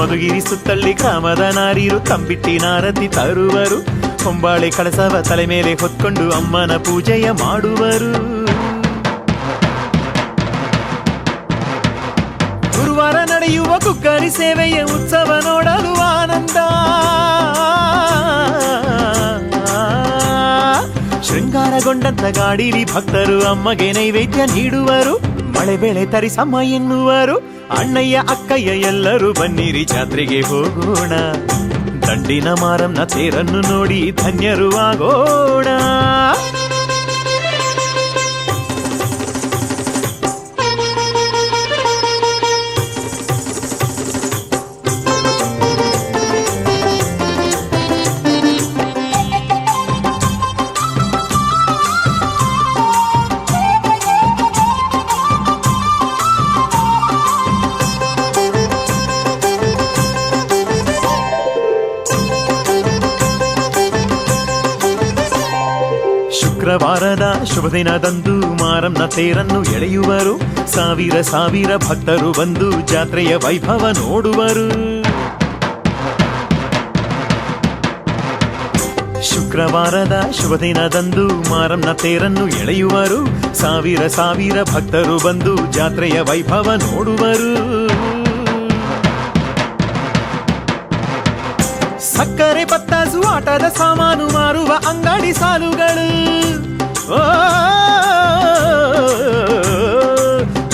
ಮಧುಗಿರಿ ಸುತ್ತಳ್ಳಿ ಗ್ರಾಮದ ನಾರೀರು ತಂಬಿಟ್ಟಿನಾರತಿ ತರುವರು. ಹೊಂಬಾಳೆ ಕಳಸವ ತಲೆ ಮೇಲೆ ಹೊತ್ಕೊಂಡು ಅಮ್ಮನ ಪೂಜೆಯ ಮಾಡುವರು. ಗುರುವಾರ ನಡೆಯುವ ಕುಕ್ಕರಿ ಸೇವೆಯ ಉತ್ಸವ ನೋಡಲು ಆನಂದ. ಶೃಂಗಾರಗೊಂಡಂತ ಗಾಡಿಲಿ ಭಕ್ತರು ಅಮ್ಮಗೆ ನೈವೇದ್ಯ ನೀಡುವರು. ಮಳೆ ಬೆಳೆ ತರಿಸಮ್ಮ ಎನ್ನುವರು. ಅಣ್ಣಯ್ಯ ಅಕ್ಕಯ್ಯ ಎಲ್ಲರೂ ಬನ್ನಿರಿ ಜಾತ್ರೆಗೆ ಹೋಗೋಣ. ದಂಡಿನ ಮಾರಮ್ಮನ ತೇರನ್ನು ನೋಡಿ ಧನ್ಯರು ಆಗೋಣ. ಶುಕ್ರವಾರದ ಶುಭ ದಿನದಂದು ಮಾರಮ್ಮನ ತೇರನ್ನು ಎಳೆಯುವರು. ಸಾವಿರ ಸಾವಿರ ಭಕ್ತರು ಬಂದು ಜಾತ್ರೆಯ ವೈಭವ ನೋಡುವರು. ಶುಕ್ರವಾರದ ಶುಭ ದಿನದಂದು ಮಾರಮ್ಮನ ತೇರನ್ನು ಎಳೆಯುವರು. ಸಾವಿರ ಸಾವಿರ ಭಕ್ತರು ಬಂದು ಜಾತ್ರೆಯ ವೈಭವ ನೋಡುವರು. ಸಕ್ಕರೆ ಪತ್ತಾಸು ಆಟದ ಸಾಮಾನು ಮಾರುವ ಅಂಗಡಿ ಸಾಲುಗಳು.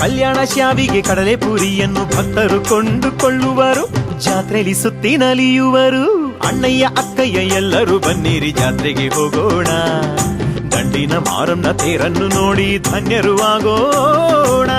ಕಲ್ಯಾಣ ಶಾವಿಗೆ ಕಡಲೆ ಪೂರಿಯನ್ನು ಭಕ್ತರು ಕೊಂಡುಕೊಳ್ಳುವರು. ಜಾತ್ರೆಯಲ್ಲಿ ಸುತ್ತಿ ನಲಿಯುವರು. ಅಣ್ಣಯ್ಯ ಅಕ್ಕಯ್ಯ ಎಲ್ಲರೂ ಬನ್ನಿರಿ ಜಾತ್ರೆಗೆ ಹೋಗೋಣ. ದಂಡಿನ ಮಾರಮ್ಮನ ತೇರನ್ನು ನೋಡಿ ಧನ್ಯರು ಆಗೋಣ.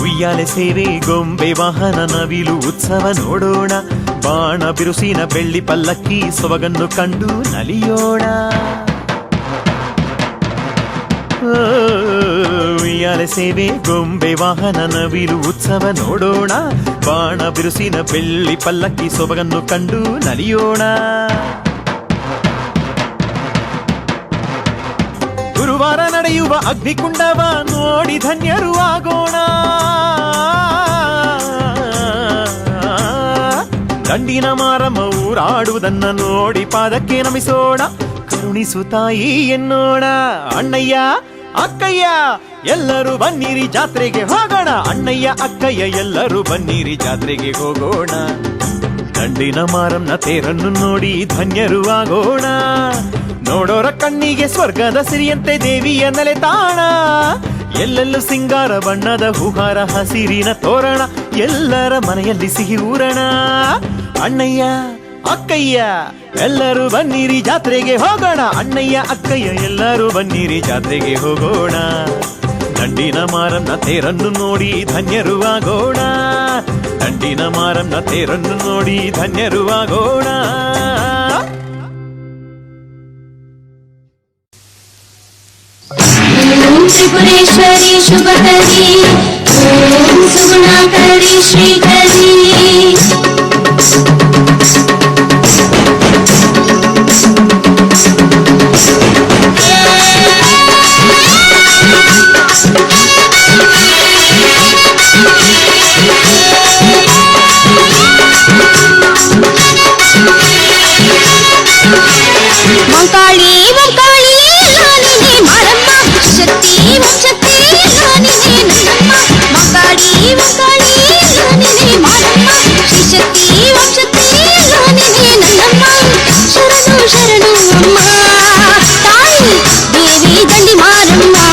ಉಯ್ಯಾಲೆ ಸೇವೆ ಗೊಂಬೆ ವಾಹನ ನವಿಲು ಉತ್ಸವ ನೋಡೋಣ. ಬಾಣ ಬಿರುಸಿನ ಬೆಳ್ಳಿ ಪಲ್ಲಕ್ಕಿ ಸೊಬಗನ್ನು ಕಂಡು ನಲಿಯೋಣ. ಉಯ್ಯಾಲೆ ಸೇವೆ ಗೊಂಬೆ ವಾಹನ ನವಿಲು ಉತ್ಸವ ನೋಡೋಣ. ಬಾಣ ಬಿರುಸಿನ ಬೆಳ್ಳಿ ಪಲ್ಲಕ್ಕಿ ಸೊಬಗನ್ನು ಕಂಡು ನಲಿಯೋಣ. ಗುರುವಾರ ನಡೆಯುವ ಅಗ್ನಿಕುಂಡವ ನೋಡಿ ಧನ್ಯರು ಆಗೋಣ. ದಂಡಿನ ಮಾರಮ್ಮ ಊರಾಡುವುದನ್ನ ನೋಡಿ ಪಾದಕ್ಕೆ ನಮಿಸೋಣ. ಕರುಣಿಸು ತಾಯಿ ಎನ್ನೋಣ. ಅಣ್ಣಯ್ಯ ಅಕ್ಕಯ್ಯ ಎಲ್ಲರೂ ಬನ್ನಿರಿ ಜಾತ್ರೆಗೆ ಹೋಗೋಣ. ಅಣ್ಣಯ್ಯ ಅಕ್ಕಯ್ಯ ಎಲ್ಲರೂ ಬನ್ನಿರಿ ಜಾತ್ರೆಗೆ ಹೋಗೋಣ. ದಂಡಿನ ಮಾರಮ್ಮನ ತೇರನ್ನು ನೋಡಿ ಧನ್ಯರು ಆಗೋಣ. ನೋಡೋರ ಕಣ್ಣಿಗೆ ಸ್ವರ್ಗದ ಸಿರಿಯಂತೆ ದೇವಿಯ ನೆಲೆ ತಾಣ. ಎಲ್ಲೆಲ್ಲೂ ಸಿಂಗಾರ ಬಣ್ಣದ ಹೂಹಾರ ಹಸಿರಿನ ತೋರಣ. ಎಲ್ಲರ ಮನೆಯಲ್ಲಿ ಸಿಹಿ ಊರಣ. ಅಣ್ಣಯ್ಯ ಅಕ್ಕಯ್ಯ ಎಲ್ಲರೂ ಬನ್ನಿರಿ ಜಾತ್ರೆಗೆ ಹೋಗೋಣ. ಅಣ್ಣಯ್ಯ ಅಕ್ಕಯ್ಯ ಎಲ್ಲರೂ ಬನ್ನಿರಿ ಜಾತ್ರೆಗೆ ಹೋಗೋಣ. ದಂಡಿನ ಮಾರಮ್ಮನ ತೇರನ್ನು ನೋಡಿ ಧನ್ಯರು ಆಗೋಣ. ದಂಡಿನ ಮಾರಮ್ಮನ ತೇರನ್ನು ನೋಡಿ ಧನ್ಯರು ಆಗೋಣ. त्रिपुरेश्वरी शुभकरी ओम सुगुणाकरी श्रीकरी मंकाली मंकाली लालिनी मारम्मा शक्ति शक्ति लालिनी नन्नम्मा मंकाली मंकाली लालिनी मारम्मा शक्ति शक्ति लालिनी नन्नम्मा शरणु शरणु अम्मा ताई देवी दंडी मारम्मा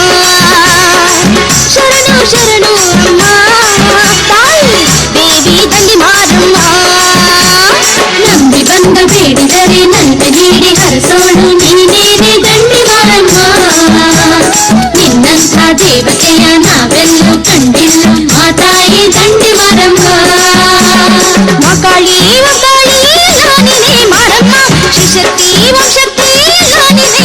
शरणु शरणु अम्मा ताई देवी दंडी मारम्मा ನಂಬಿ ಬಂದ ಬೇಡಿದರೆ ನನ್ನ ನೀಡಿ ಹರಸೋಳು ನೀನೇನೆ ದಂಡಿ ಮಾರಮ್ಮ ನಿನ್ನಂಥ ದೇವತೆಯ ನಾವೆಲ್ಲೂ ಕಂಡಿಲ್ಲ ಮಾತಾಯಿ ದಂಡಿ ಮಾರಮ್ಮ ಮಕಾಳಿ ಮಕಾಳಿ ನಾನಿನೇ ಮಾರಮ್ಮ ಶ್ರೀಶಕ್ತಿ ವಂಶಕ್ತಿ ನಾನಿನೇ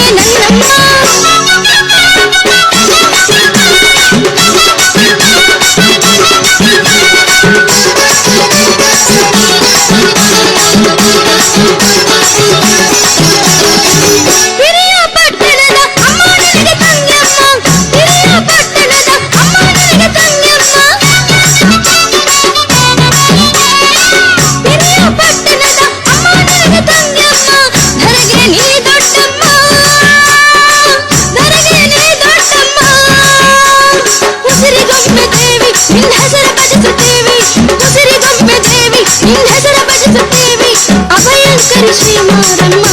ನಿನ್ನ ಹೆಸರ ಭಜಿಸುತ್ತೇವೆ ಅಭಯಂಕರಿ ಶ್ರೀ ಮಾರಮ್ಮ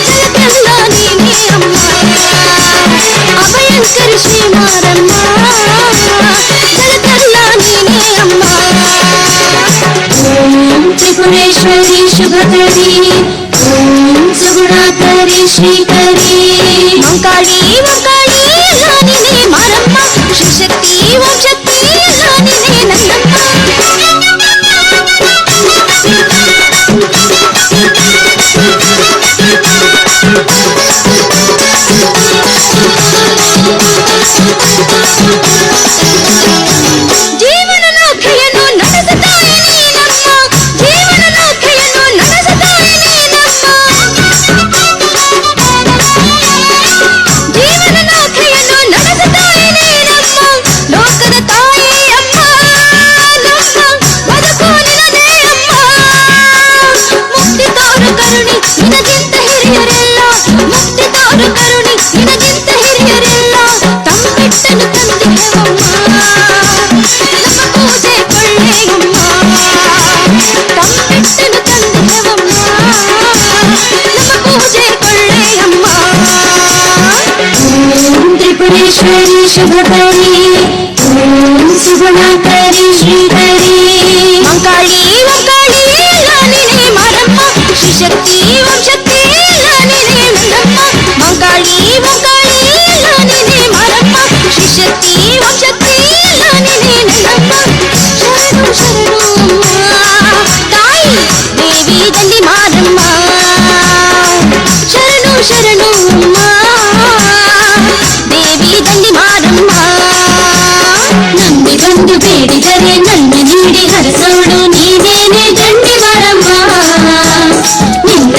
ಜಗತ್ತೆಲ್ಲ ನೀನೇ ಅಮ್ಮ ಅಭಯಂಕರಿ ಶ್ರೀ ಮಾರಮ್ಮ ಜಗತ್ತೆಲ್ಲ ನೀನೇ ಅಮ್ಮ ಓಂ ತ್ರಿಪುರೇಶ್ವರಿ ಶುಭಕರಿ ಓಂ ಸುಗುಣಾಕರಿ ಶ್ರೀಕರಿ ಮಂಕಾಳಿ ಮಂಕಾಳಿ ಎಲ್ಲ ನೀನೇ ಮಾರಮ್ಮ ಶಿವಶಕ್ತಿ ಓಂ ಶಕ್ತಿ ಎಲ್ಲ ನೀನೇ ನನ್ನಮ್ಮ ಜೀವನ ನೌಕೆಯನ್ನು ನಡೆಸುತ್ತಾಯಿ ನೀನಮ್ಮ ಜೀವನ ನೌಕೆಯನ್ನು ನಡೆಸುತ್ತಾಯಿ ನೀನಮ್ಮ ಜೀವನ ನೌಕೆಯನ್ನು ನಡೆಸುತ್ತಾಯಿ ನೀನಮ್ಮ ಲೋಕದ ತಾಯಿ ಅಮ್ಮ ನಮ್ಮ ಬದುಕು ನಿನದೇ ಅಮ್ಮ ಮುಕ್ತಿ ತೋರು ಕರುಣಿ ನಿನಗಿಂತ ಹಿರಿಯರೆಲ್ಲ ಮುಕ್ತಿ ತೋರು ಕರುಣಿ ನಿನಗಿಂತ ಹಿರಿಯರೆಲ್ಲ ತಂಬಿಟ್ಟನು ತಂದೆಯಮ್ಮ ನಮ್ಮ ಪೂಜೆ ಕೊಳ್ಳೆಯಮ್ಮ ತಂಬಿಟ್ಟನು ತಂದೆಯವಮ್ಮ ನಮ್ಮ ಪೂಜೆ ಕೊಳ್ಳೆಯಮ್ಮ ಓಂ ತ್ರಿಪುರೇಶ್ವರಿ ಶುಭಕರಿ ಓಂ ಸುಗುಣಾಕರಿ ಶ್ರೀಕರಿ ಮಂಕಾಳಿ ಮಂಕಾಳಿ ಎಲ್ಲ ನೀನೇ ಮಾರಮ್ಮ ಶ್ರೀಶಕ್ತಿ ಓಂ ಶಕ್ತಿ ಎಲ್ಲ ನೀನೇ ನನ್ನಮ್ಮ ಮಂಕಾಳಿ ಮಂಕಾಳಿ ಎಲ್ಲ ನೀನೇ ಮಾರಮ್ಮ ಶ್ರೀಶಕ್ತಿ ಓಂ ಶಕ್ತಿ ಎಲ್ಲ ನೀನೇ ನನ್ನಮ್ಮ ಶರಣು ಶರಣು ಅಮ್ಮ ತಾಯಿ ದೇವಿ ದಂಡಿ ಮಾರಮ್ಮ ಶರಣು ಶರಣು ಅಮ್ಮ ದೇವಿ ದಂಡಿ ಮಾರಮ್ಮ ನಂಬಿ ಬಂದು ಬೇಡಿದರೆ ನನ್ನ ನೀಡಿ ಹರಸೋಡು ನೀನೇನೆ ದಂಡಿ ಮಾರಮ್ಮ ನಿನ್ನ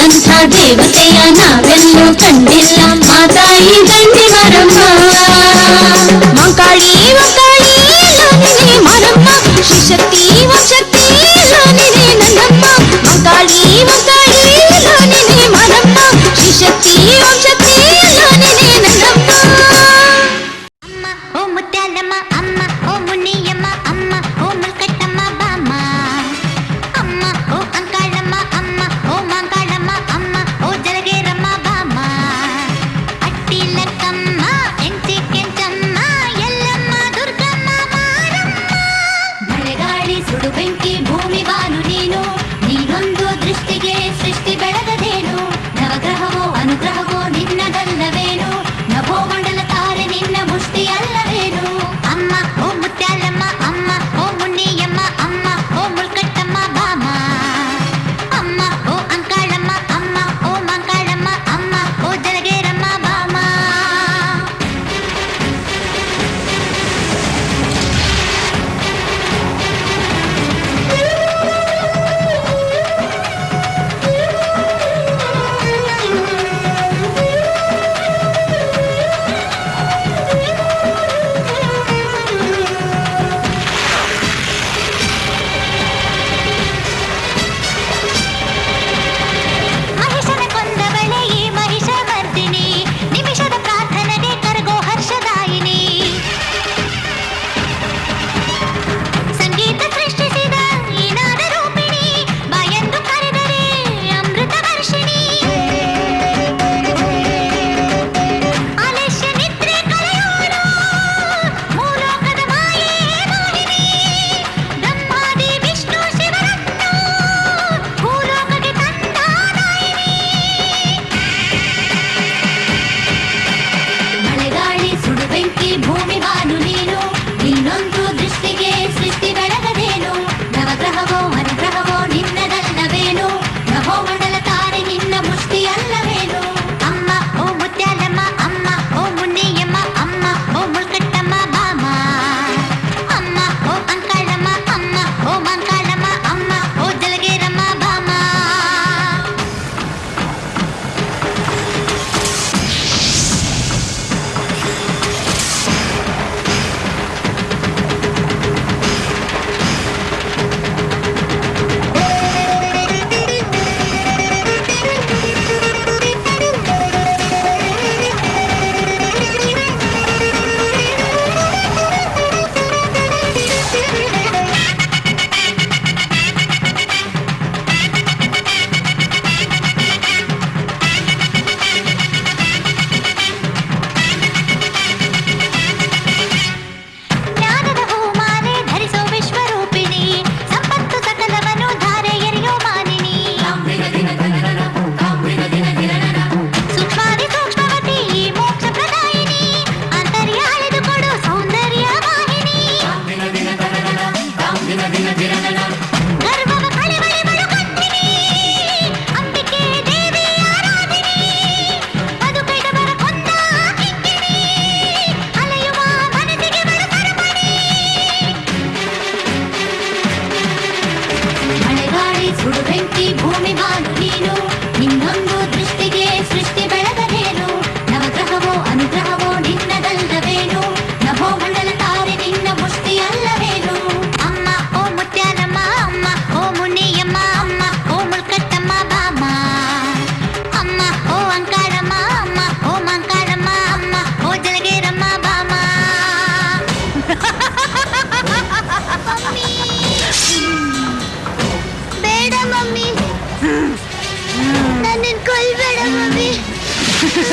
ಬಂದು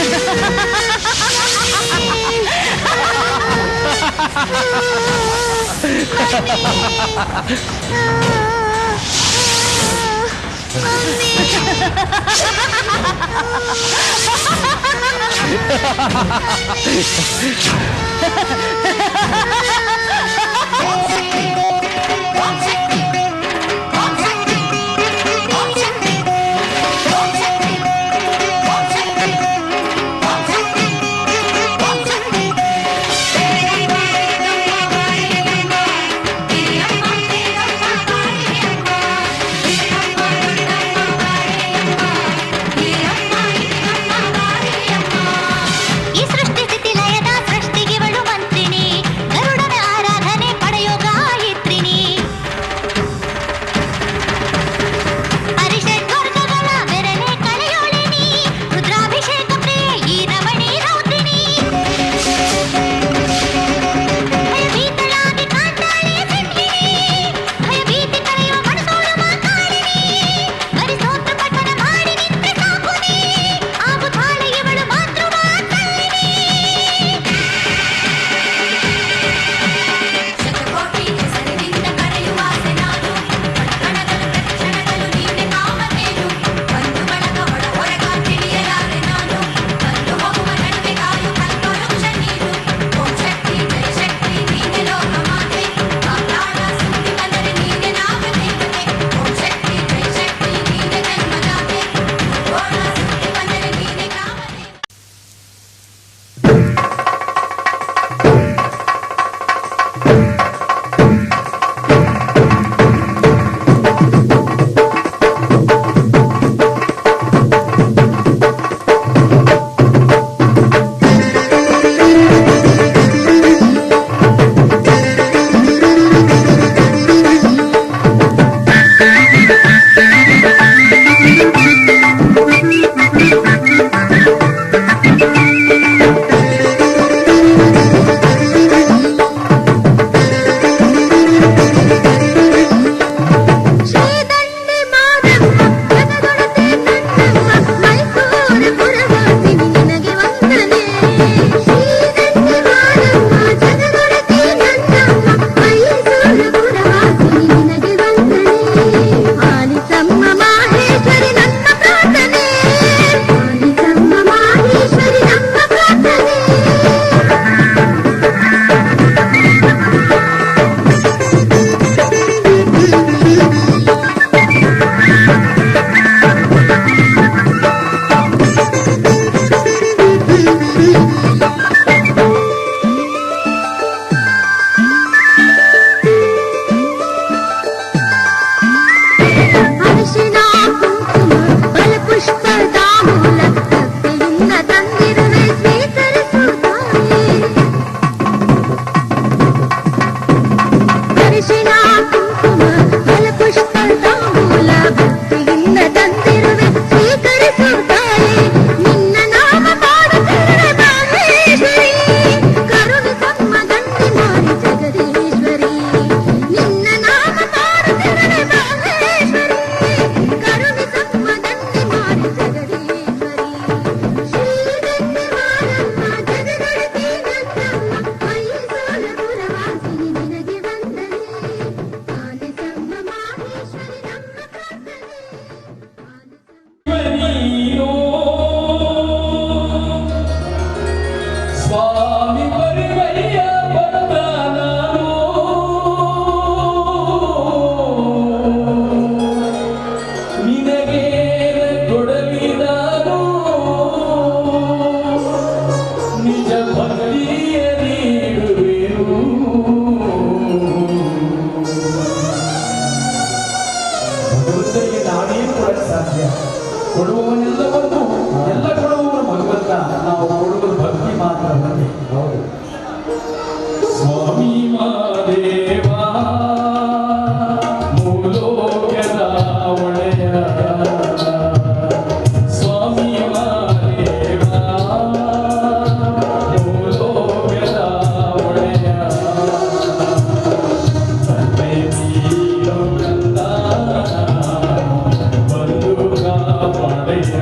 ಕಾಪಾಡೆಯ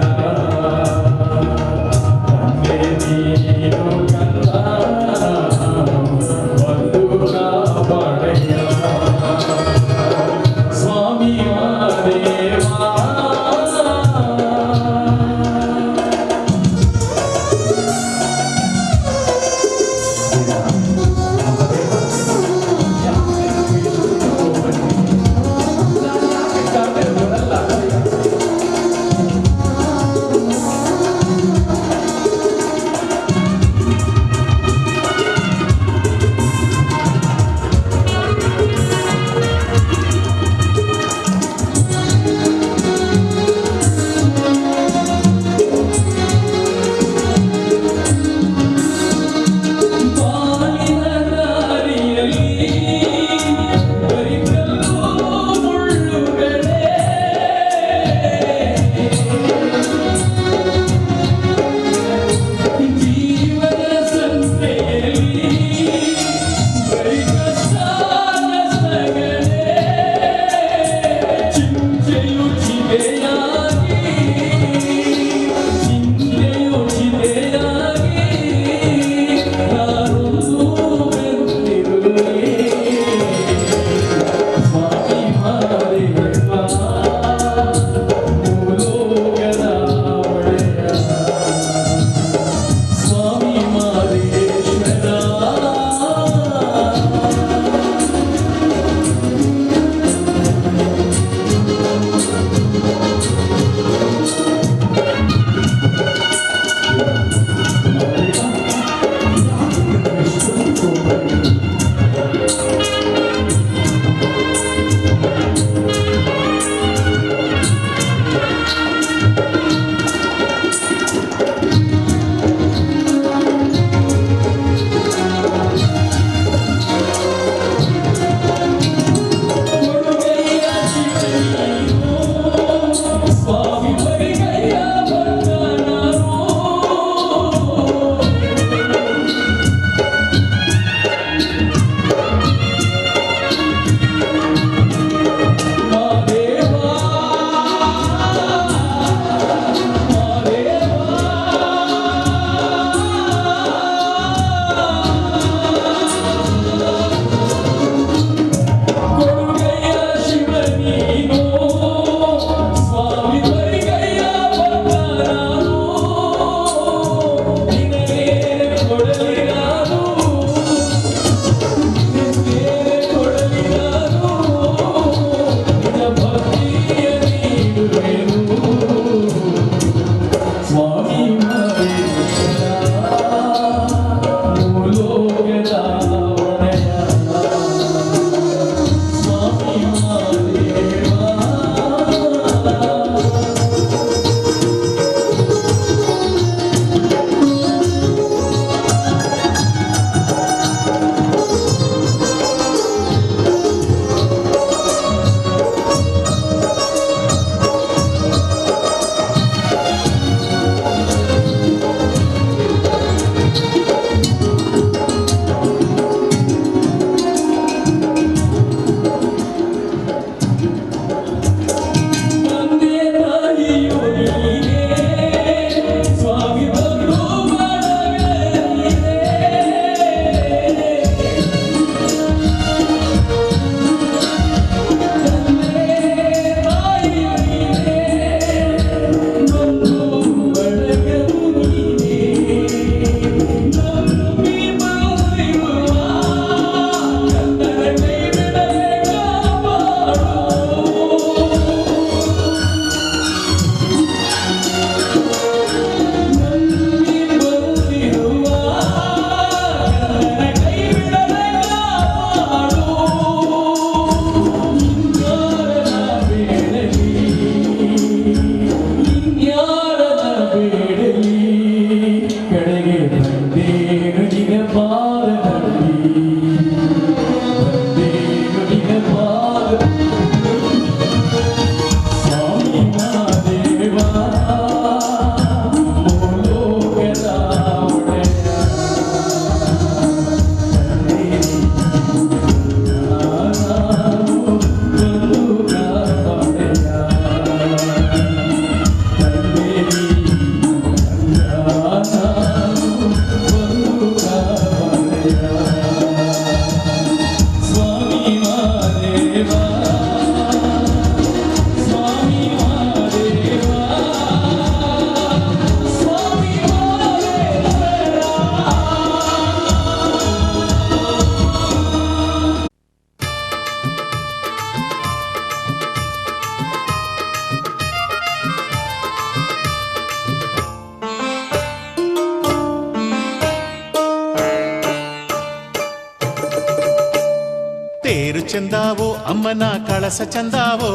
ತೇರು ಚಂದಾವೋ ಅಮ್ಮನ ಕಳಸ ಚಂದಾವೋ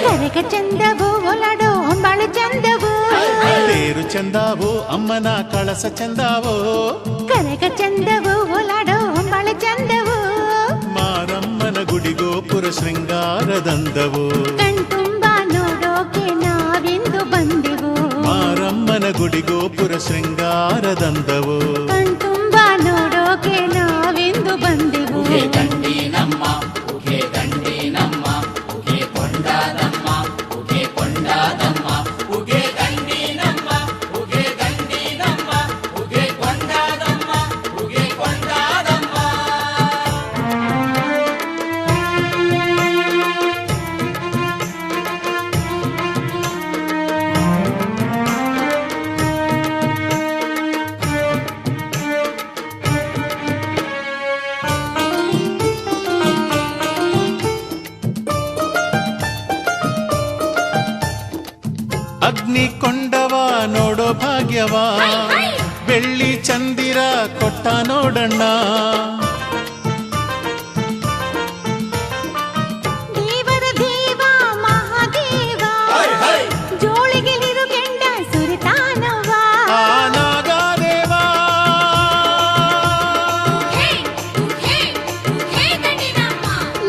ಕನಕ ಚಂದವು ಒಲಾಡೋ ಹೊಂಬಾಳು ಚಂದವು ತೇರು ಚಂದಾವೋ ಅಮ್ಮನ ಕಳಸ ಚಂದಾವೋ ಕನಕ ಚಂದವು ಒಲಾಡೋ ಹೊಂಬಾಳು ಚಂದವು ಮಾರಮ್ಮನ ಗುಡಿಗೋಪುರ ಶೃಂಗಾರದಂದವು ಕಣ್ತುಂಬ ನೋಡೋಕೆ ನಾವಿಂದು ಬಂದೆವು ಮಾರಮ್ಮನ ಗುಡಿಗೋಪುರ ಶೃಂಗಾರದಂದವು ಕಣ್ತುಂಬ ನೋಡೋಕೆ ನಾವಿಂದು ಬಂದೆವು ಅಗ್ನಿ ಕೊಂಡವ ನೋಡೋ ಭಾಗ್ಯವ ಬೆಳ್ಳಿ ಚಂದಿರ ಕೊಟ್ಟ ನೋಡಣ್ಣ ದೇವರ ದೇವ ಮಹಾದೇವ ಜೋಳಿಗೆ ನಿರು ಕೆಂಡ ಸುರತಾನವ ಆ ನಾಗದೇವ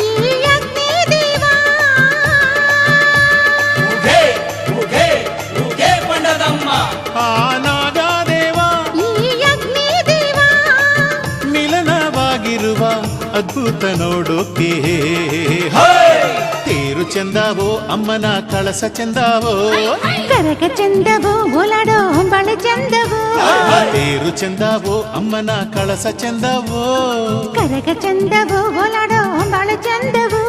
ಈ ಅಗ್ನಿ ದೇವ ಆ ನಾಗದೇವ ಈ ಅಗ್ನಿ ದೇವ ಮಿಲನವಾಗಿರುವ ಅದ್ಭುತ ನೋಡೋಕೆ ತೇರು ಚಂದಾವೋ ಅಮ್ಮನ ಕಳಸ ಚಂದಾವೋ ಕನಕ ಚಂದವು ಒಲಾಡೋ ಹೊಂಬಾಳು ಚಂದವು ತೇರು ಚಂದಾವೋ ಅಮ್ಮನ ಕಳಸ ಚಂದಾವೋ ಕನಕ ಚಂದವು ಒಲಾಡೋ ಹೊಂಬಾಳು ಚಂದವು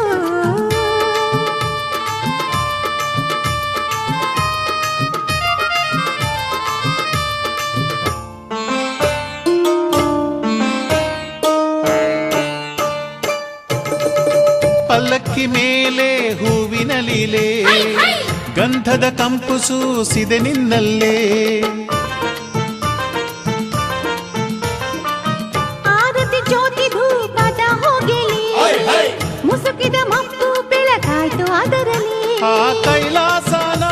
ಪಲ್ಲಕ್ಕಿ ಮೇಲೆ ಹೂವಿನ ಲೀಲೆ ಗಂಧದ ಕಂಪು ಸೂಸಿದೆ ನಿನ್ನಲ್ಲೇ ಆರತಿ ಜ್ಯೋತಿ ಧೂಪದ ಹೋಗಿಲಿ ಮುಸುಕಿದ ಮಪ್ಪು ಬೆಳಕಾಯ್ತು ಅದರಲ್ಲಿ ಆ ಕೈಲಾಸನ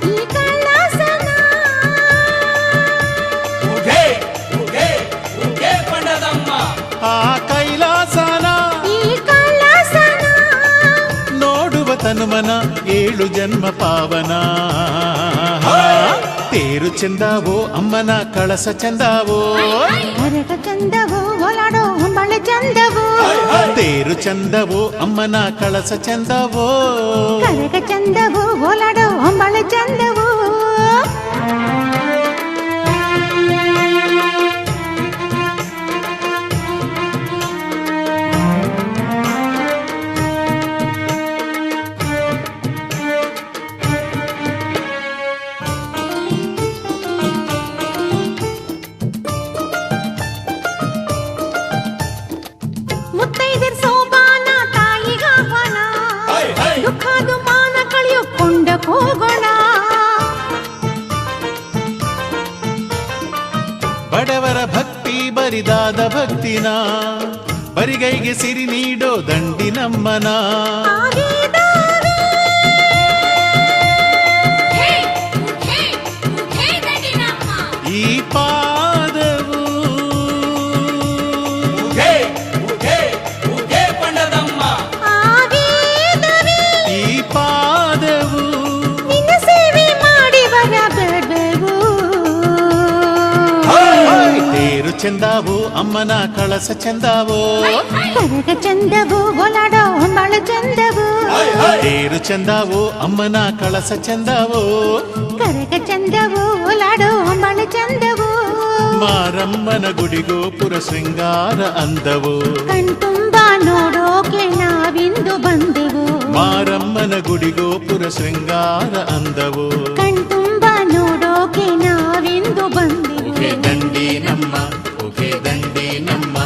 ಈ ಕೈಲಾಸನ ಆ ಕೈಲಾಸನ ಈ ಕೈಲಾಸನ ನೋಡುವ ತನುಮನ 7 ಜನ್ಮ ಪಾವನ ತೇರು ಚಂದಾವೋ ಅಮ್ಮನ ಕಳಸ ಚಂದಾವೋ ಕನಕ ಚಂದವು ಒಲಾಡೋ ಹೊಂಬಾಳು ಚಂದವು ತೇರು ಚಂದವೋ ಅಮ್ಮನ ಕಳಸ ಚಂದವೋ ಕನಕ ಚಂದವು ಒಲಾಡೋ ಹೊಂಬಾಳು ಚಂದವು ಮುತ್ತೈದೆರ್ ಸೋಪಾನ ತಾಯಿಗಾಹ್ವಾನ ದುಃಖದು ಮಾನ ಕಳೆಯುಕೊಂಡ ಹೋಗೋಣ ಬಡವರ ಭಕ್ತಿ ಬರಿದಾದ ಭಕ್ತಿನ ಬರಿಗೈಗೆ ಸಿರಿ ನೀಡೋ ದಂಡಿನಮ್ಮನ ಆಗಿದಾವೆ. ಈ ಪಾದವು ಆಗಿದಾವೆ. ಈ ಪಾದವು ನಿನ್ನ ಸೇವೆ ಮಾಡಿ ಬರಬೇಡ್ಬೇವು ತೇರು ಚಂದಾವು ಅಮ್ಮನ ಕಳಸ ಚಂದಾವೋ ಕನಕ ಚಂದವು ಒಲಾಡೋ ಹೊಂಬಾಳು ಚಂದವು ತೇರು ಚಂದಾವು ಅಮ್ಮನ ಕಳಸ ಚಂದಾವೋ ಕನಕ ಚಂದವು ಒಲಾಡೋ ಹೊಂಬಾಳು ಚಂದವು ಮಾರಮ್ಮನ ಗುಡಿಗೋಪುರ ಶೃಂಗಾರ ಅಂದವು ಕಣ್ತುಂಬ ಮಾರಮ್ಮನ ಗುಡಿಗೋಪುರ ಶೃಂಗಾರ ಅಂದವು. ಕಣ್ತುಂಬ ನೋಡೋಕೆ ನಾವೆಂದು ಬಂದೆವು. ಉಗೆ ದಂಡಿ ನಮ್ಮ ಉಗೆ ದಂಡಿ ನಮ್ಮ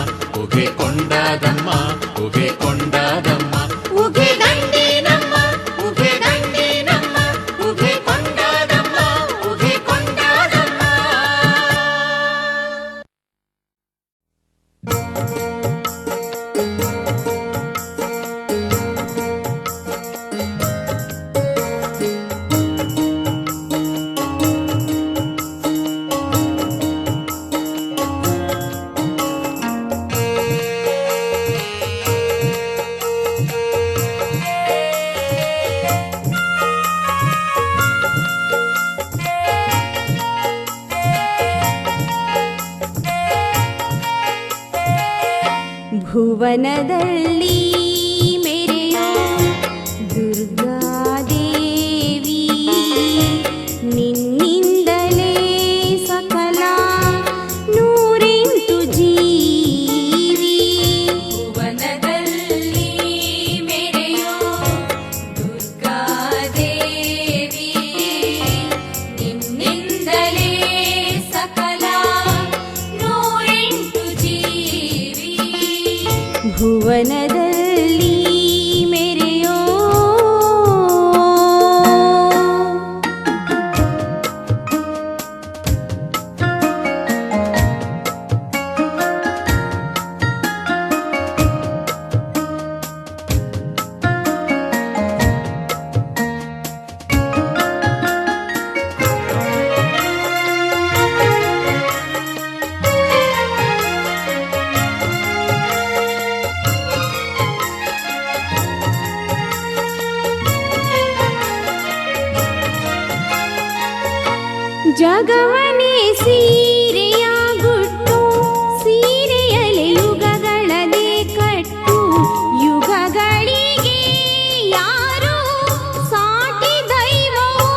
ಉಗೆ ಕೊಂಡಾದಮ್ಮ ಉಗೆ ಕೊಂಡಾದಮ್ಮ ಉಗೆ ದಂಡಿ ನಮ್ಮ ಉಗೆ ದಂಡಿ ನಮ್ಮ ಉಗೆ ಕೊಂಡಾದಮ್ಮ ಉಗೆ ಕೊಂಡಾದಮ್ಮ. ಭುವನದಲ್ಲಿ ಮೆರೆಯೋ ದುರ್ಗಾದೇವಿ ನಿನ್ನಿಂದಲೇ ಸಕಲ ನೂರೆಂಟು ಜೀವಿ. ಭುವನದಲ್ಲಿ ಮೆರೆಯೋ ದುರ್ಗಾದೇವಿ ನಿನ್ನಿಂದಲೇ ಸಕಲ ನೂರೆಂಟು ಜೀವಿ. ಭುವನದಲ್ಲಿ ಮೆರೆಯೋ ಜಗವನೇ ಸೀರೆಯ ಗುಟ್ಟು ಸೀರೆಯಲೆ ಯುಗಗಳದೇ ಕಟ್ಟು ಯುಗಗಳಿಗೆ ಯಾರು ಸಾಟಿ ದೈವವೋ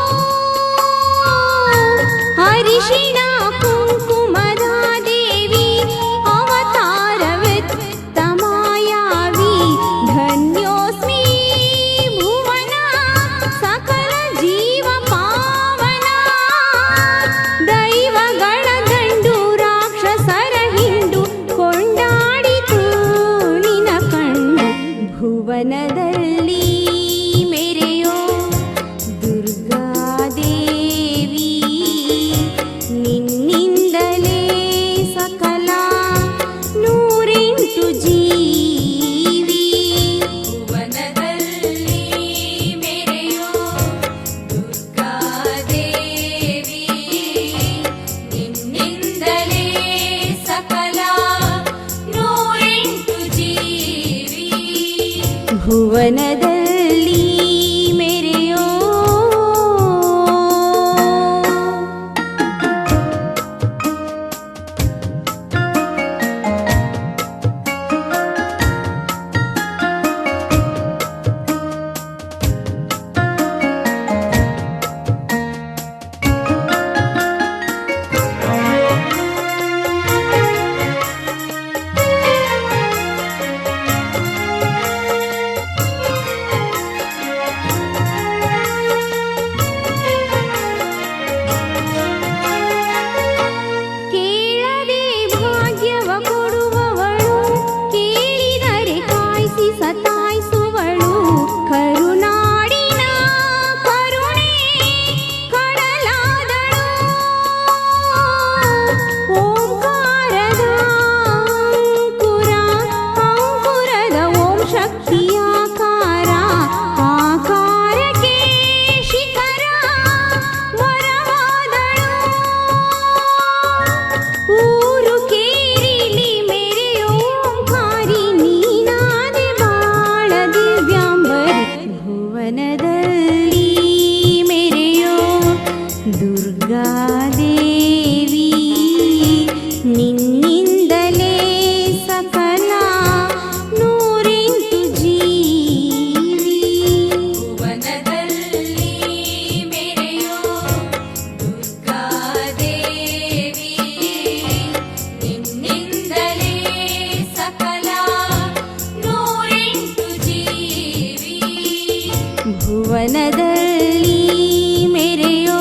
ಹರಿಶಿಣ ಕುಂಕುಮದ ದೇವಿ ಅವತಾರವೆತ್ತ ಮಾಯಾವಿ ಧನ್ಯೋಸ್ಮಿ ಭುವನ ಸಕಲ ಜೀವ ಪಾವನ ದೈವಗಳ ಗಂಡು ರಾಕ್ಷಸರ ಹಿಂಡು ಕೊಂಡಾಡಿತು ನಿನ ಕಣ್ಣು. ಭುವನದಲ್ಲಿ ಮೆರೆಯೋ ದುರ್ಗಾದೇವಿ ನಿನ್ನಿಂದಲೇ ಸಕಲ ನೂರೆಂಟು ಜೀವಿ. ಭುವನದಲ್ಲಿ ಮೆರೆಯೋ ದುರ್ಗಾದೇವಿ ನಿನ್ನಿಂದಲೇ ಸಕಲ ನೂರೆಂಟು ಜೀವಿ. ಭುವನದಲ್ಲಿ ಮೆರೆಯೋ ಕೇಳದೆ ಭಾಗ್ಯವ ಕೊಡುವವಳು ಕೇಳಿದರೆ ಕಾಯಿಸಿ ಸತಾಯಿಸುವಳು ಕರುನಾಡಿನ ಕರುಣೆ ಕಡಲಾದಳು ಓಂಕಾರದ ಅಂಕುರ ಅಂಕುರದ ಓಂ ಶಕ್ತಿಯಾಕಾರ ಆಕಾರಕ್ಕೆ ಶಿಖರ ವರವಾದಳು ಊರು ಕೇರಿಲಿ ಮೆರೆಯೋ ಓಂಕಾರಿ ನೀನಾದೆ ಬಾಳ ದಿವ್ಯಾಂಬರಿ. ಭುವನದಲ್ಲಿ ಮೆರೆಯೋ ದುರ್ಗಾದೇವಿ ನಿನ್ನಿಂದಲೇ ಸಕಲ ನೂರೆಂಟು ಜೀವಿ. ಭುವನದಲ್ಲಿ ಮೆರೆಯೋ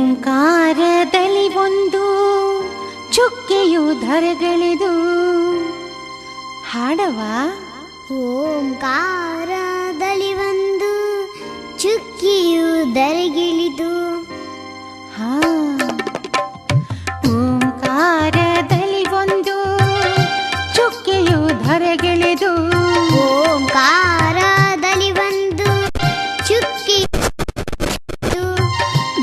ಓಂಕಾರದಲ್ಲಿ ಒಂದು ಚುಕ್ಕೆಯು ಧರೆಗೆಳೆದು ಹಾಡವ ಓಂಕಾರದಲ್ಲಿ ಒಂದು ಚುಕ್ಕಿಯು ಧರೆಗಿಳಿದು ಹಾ ಓಂಕಾರದಲ್ಲಿ ಒಂದು ಚುಕ್ಕೆಯು ಧರೆಗೆಳೆದು ಓಂಕಾರದಲ್ಲಿ ಒಂದು ಚುಕ್ಕಿಯು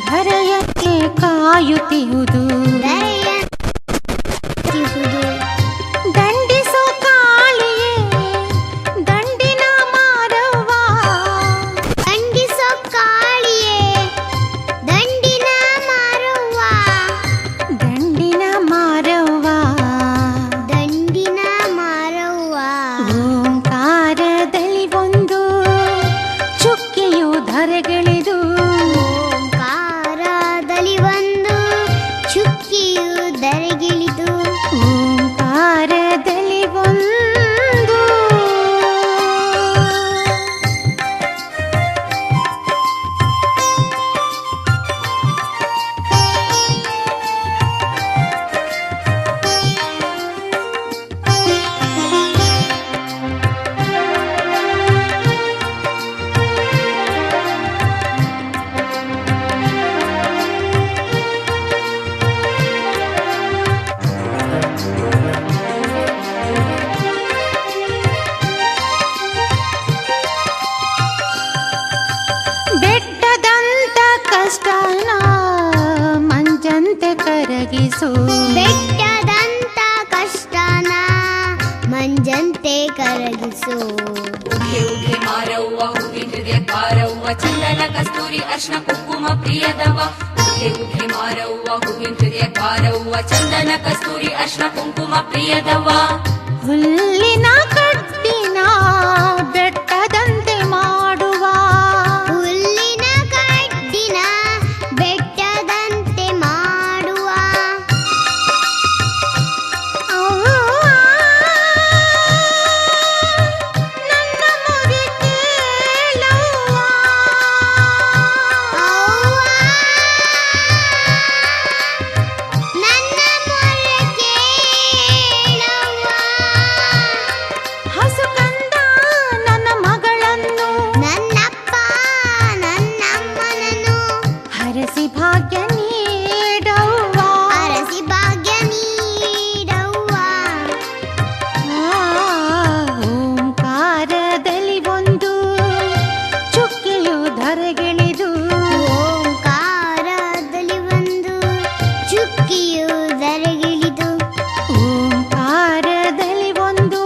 ಧರೆಯಕ್ಕೆ ಕಾಯುತ್ತಿಹುದು ಧರೆಯುವುದು ದಂಡಿಸೋ ಕಾಳಿಯೇ ದಂಡಿನ ಮಾರವ್ವ ದಂಡಿಸೋ ಕಾಳಿಯೇ ದಂಡಿನ ಮಾರವ್ವ ದಂಡಿನ ಮಾರವ್ವ ದಂಡಿನ ಮಾರವ್ವ ಓಂಕಾರದಲ್ಲಿ ಒಂದು ಚುಕ್ಕೆಯು ಧರೆಗೆಳೆದು ಓಂಕಾರದಲ್ಲಿ ಒಂದು ಚುಕ್ಕಿಯು ಧರೆಗಿಳಿದು ಓಂಕಾರದಲ್ಲಿ ಒಂದು ಬೆಟ್ಟದಂತ ಕಷ್ಟನ ಮಂಜಂತೆ ಕರಗಿಸು ಬೆಟ್ಟದಂತ ಕಷ್ಟನ ಮಂಜಂತೆ ಕರಗಿಸು ಉಘೆ ಉಘೆ ಮಾರವ್ವ ಹೂವಿನ ಹೃದಯಕಾರವ್ವ ಚಂದನ ಕಸ್ತೂರಿ ಅರ್ಶನ ಕುಂಕುಮ ಪ್ರಿಯದವ ಉಘೆ ಉಘೆ ಮಾರವ್ವ ಹೂವಿನ ಹೃದಯಕಾರವ್ವ ಚಂದನ ಕಸ್ತೂರಿ ಅರ್ಶನ ಕುಂಕುಮ ಪ್ರಿಯದವ ಹುಲ್ಲಿನ ಕಟ್ಟಿನ ಬೆಟ್ಟದಂತೆ ಮಾಡುವ ಹುಲ್ಲಿನ ಕಡ್ಡಿನ ಬೆಟ್ಟದಂತೆ ಮಾಡುವ ಅವ್ವ, ನನ್ನ ಮೊರೆ ಕೇಳವ್ವ. ಅವ್ವ, ನನ್ನ ಮೊರೆ ಕೇಳವ್ವ. ಹಸು ಕಂದ ನನ್ನ ಮಗಳನ್ನು ನನ್ನಪ್ಪ ನನ್ನಮ್ಮನನ್ನು ಹರಸಿ ಭಾಗ್ಯ ನೀಡವ್ವ. ಅರಸಿ ಭಾಗ್ಯ ನೀಡವ್ವ. ಓಂಕಾರದಲ್ಲಿ ಒಂದು ಚುಕ್ಕೆಯು ಧರೆಗೆಳೆದು ಓಂಕಾರದಲ್ಲಿ ಒಂದು ಚುಕ್ಕಿಯು ಧರೆಗಿಳಿದು ಓಂಕಾರದಲ್ಲಿ ಒಂದು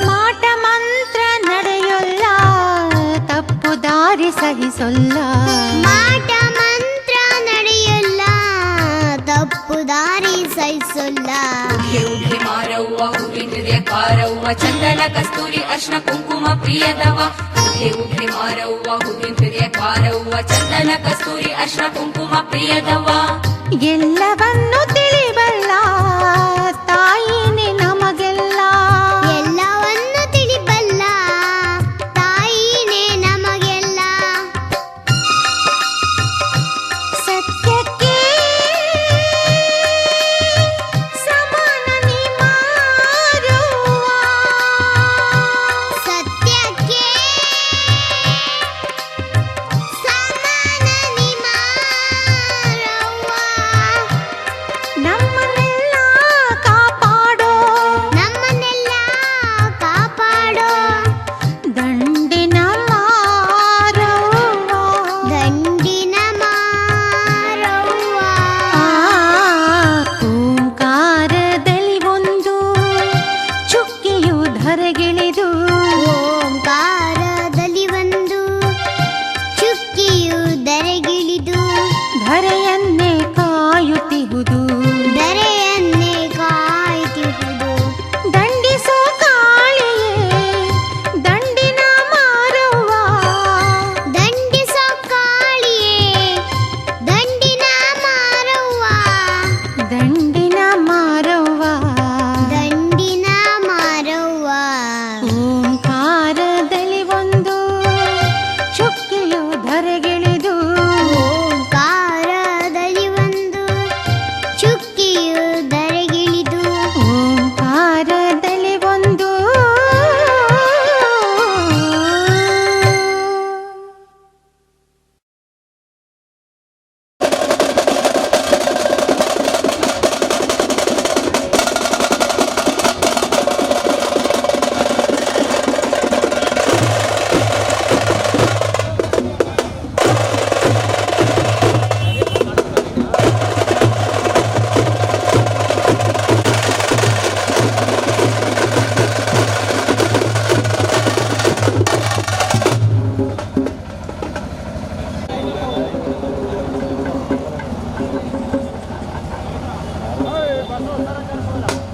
ಮಾಟ ಮಂತ್ರ ನಡೆಯೊಲ್ಲ ತಪ್ಪು ದಾರಿ ಸಹಿಸೊಲ್ಲ ಮಾಟ ಮಂತ್ರ ನಡೆಯಲ್ಲ ತಪ್ಪು ದಾರಿ ಸಹಿಸಲ್ಲ ಉಘೆ ಉಘೆ ಮಾರವ್ವ ಹೂವಿನ ಹೃದಯಕಾರವ್ವ ಚಂದನ ಕಸ್ತೂರಿ ಅರ್ಶನ ಕುಂಕುಮ ಪ್ರಿಯದವ ಉಘೆ ಉಘೆ ಮಾರವ್ವ ಹೂವಿನ ಹೃದಯಕಾರವ್ವ ಚಂದನ ಕಸ್ತೂರಿ ಅರ್ಶನ ಕುಂಕುಮ ಪ್ರಿಯದವ ಎಲ್ಲವನ್ನು ತಿಳಿಬಲ್ಲ ತಾಯಿನೇ ನಮಗೆಲ್ಲ ಎಲ್ಲವನ್ನು ತಿಳಿಬಲ್ಲ ತಾಯಿನೇ ನಮಗೆಲ್ಲ ಸತ್ಯಕ್ಕೆ ಸಮಾನ ನೀ ಮಾರುವ ಬಸವೇಶ್ವರ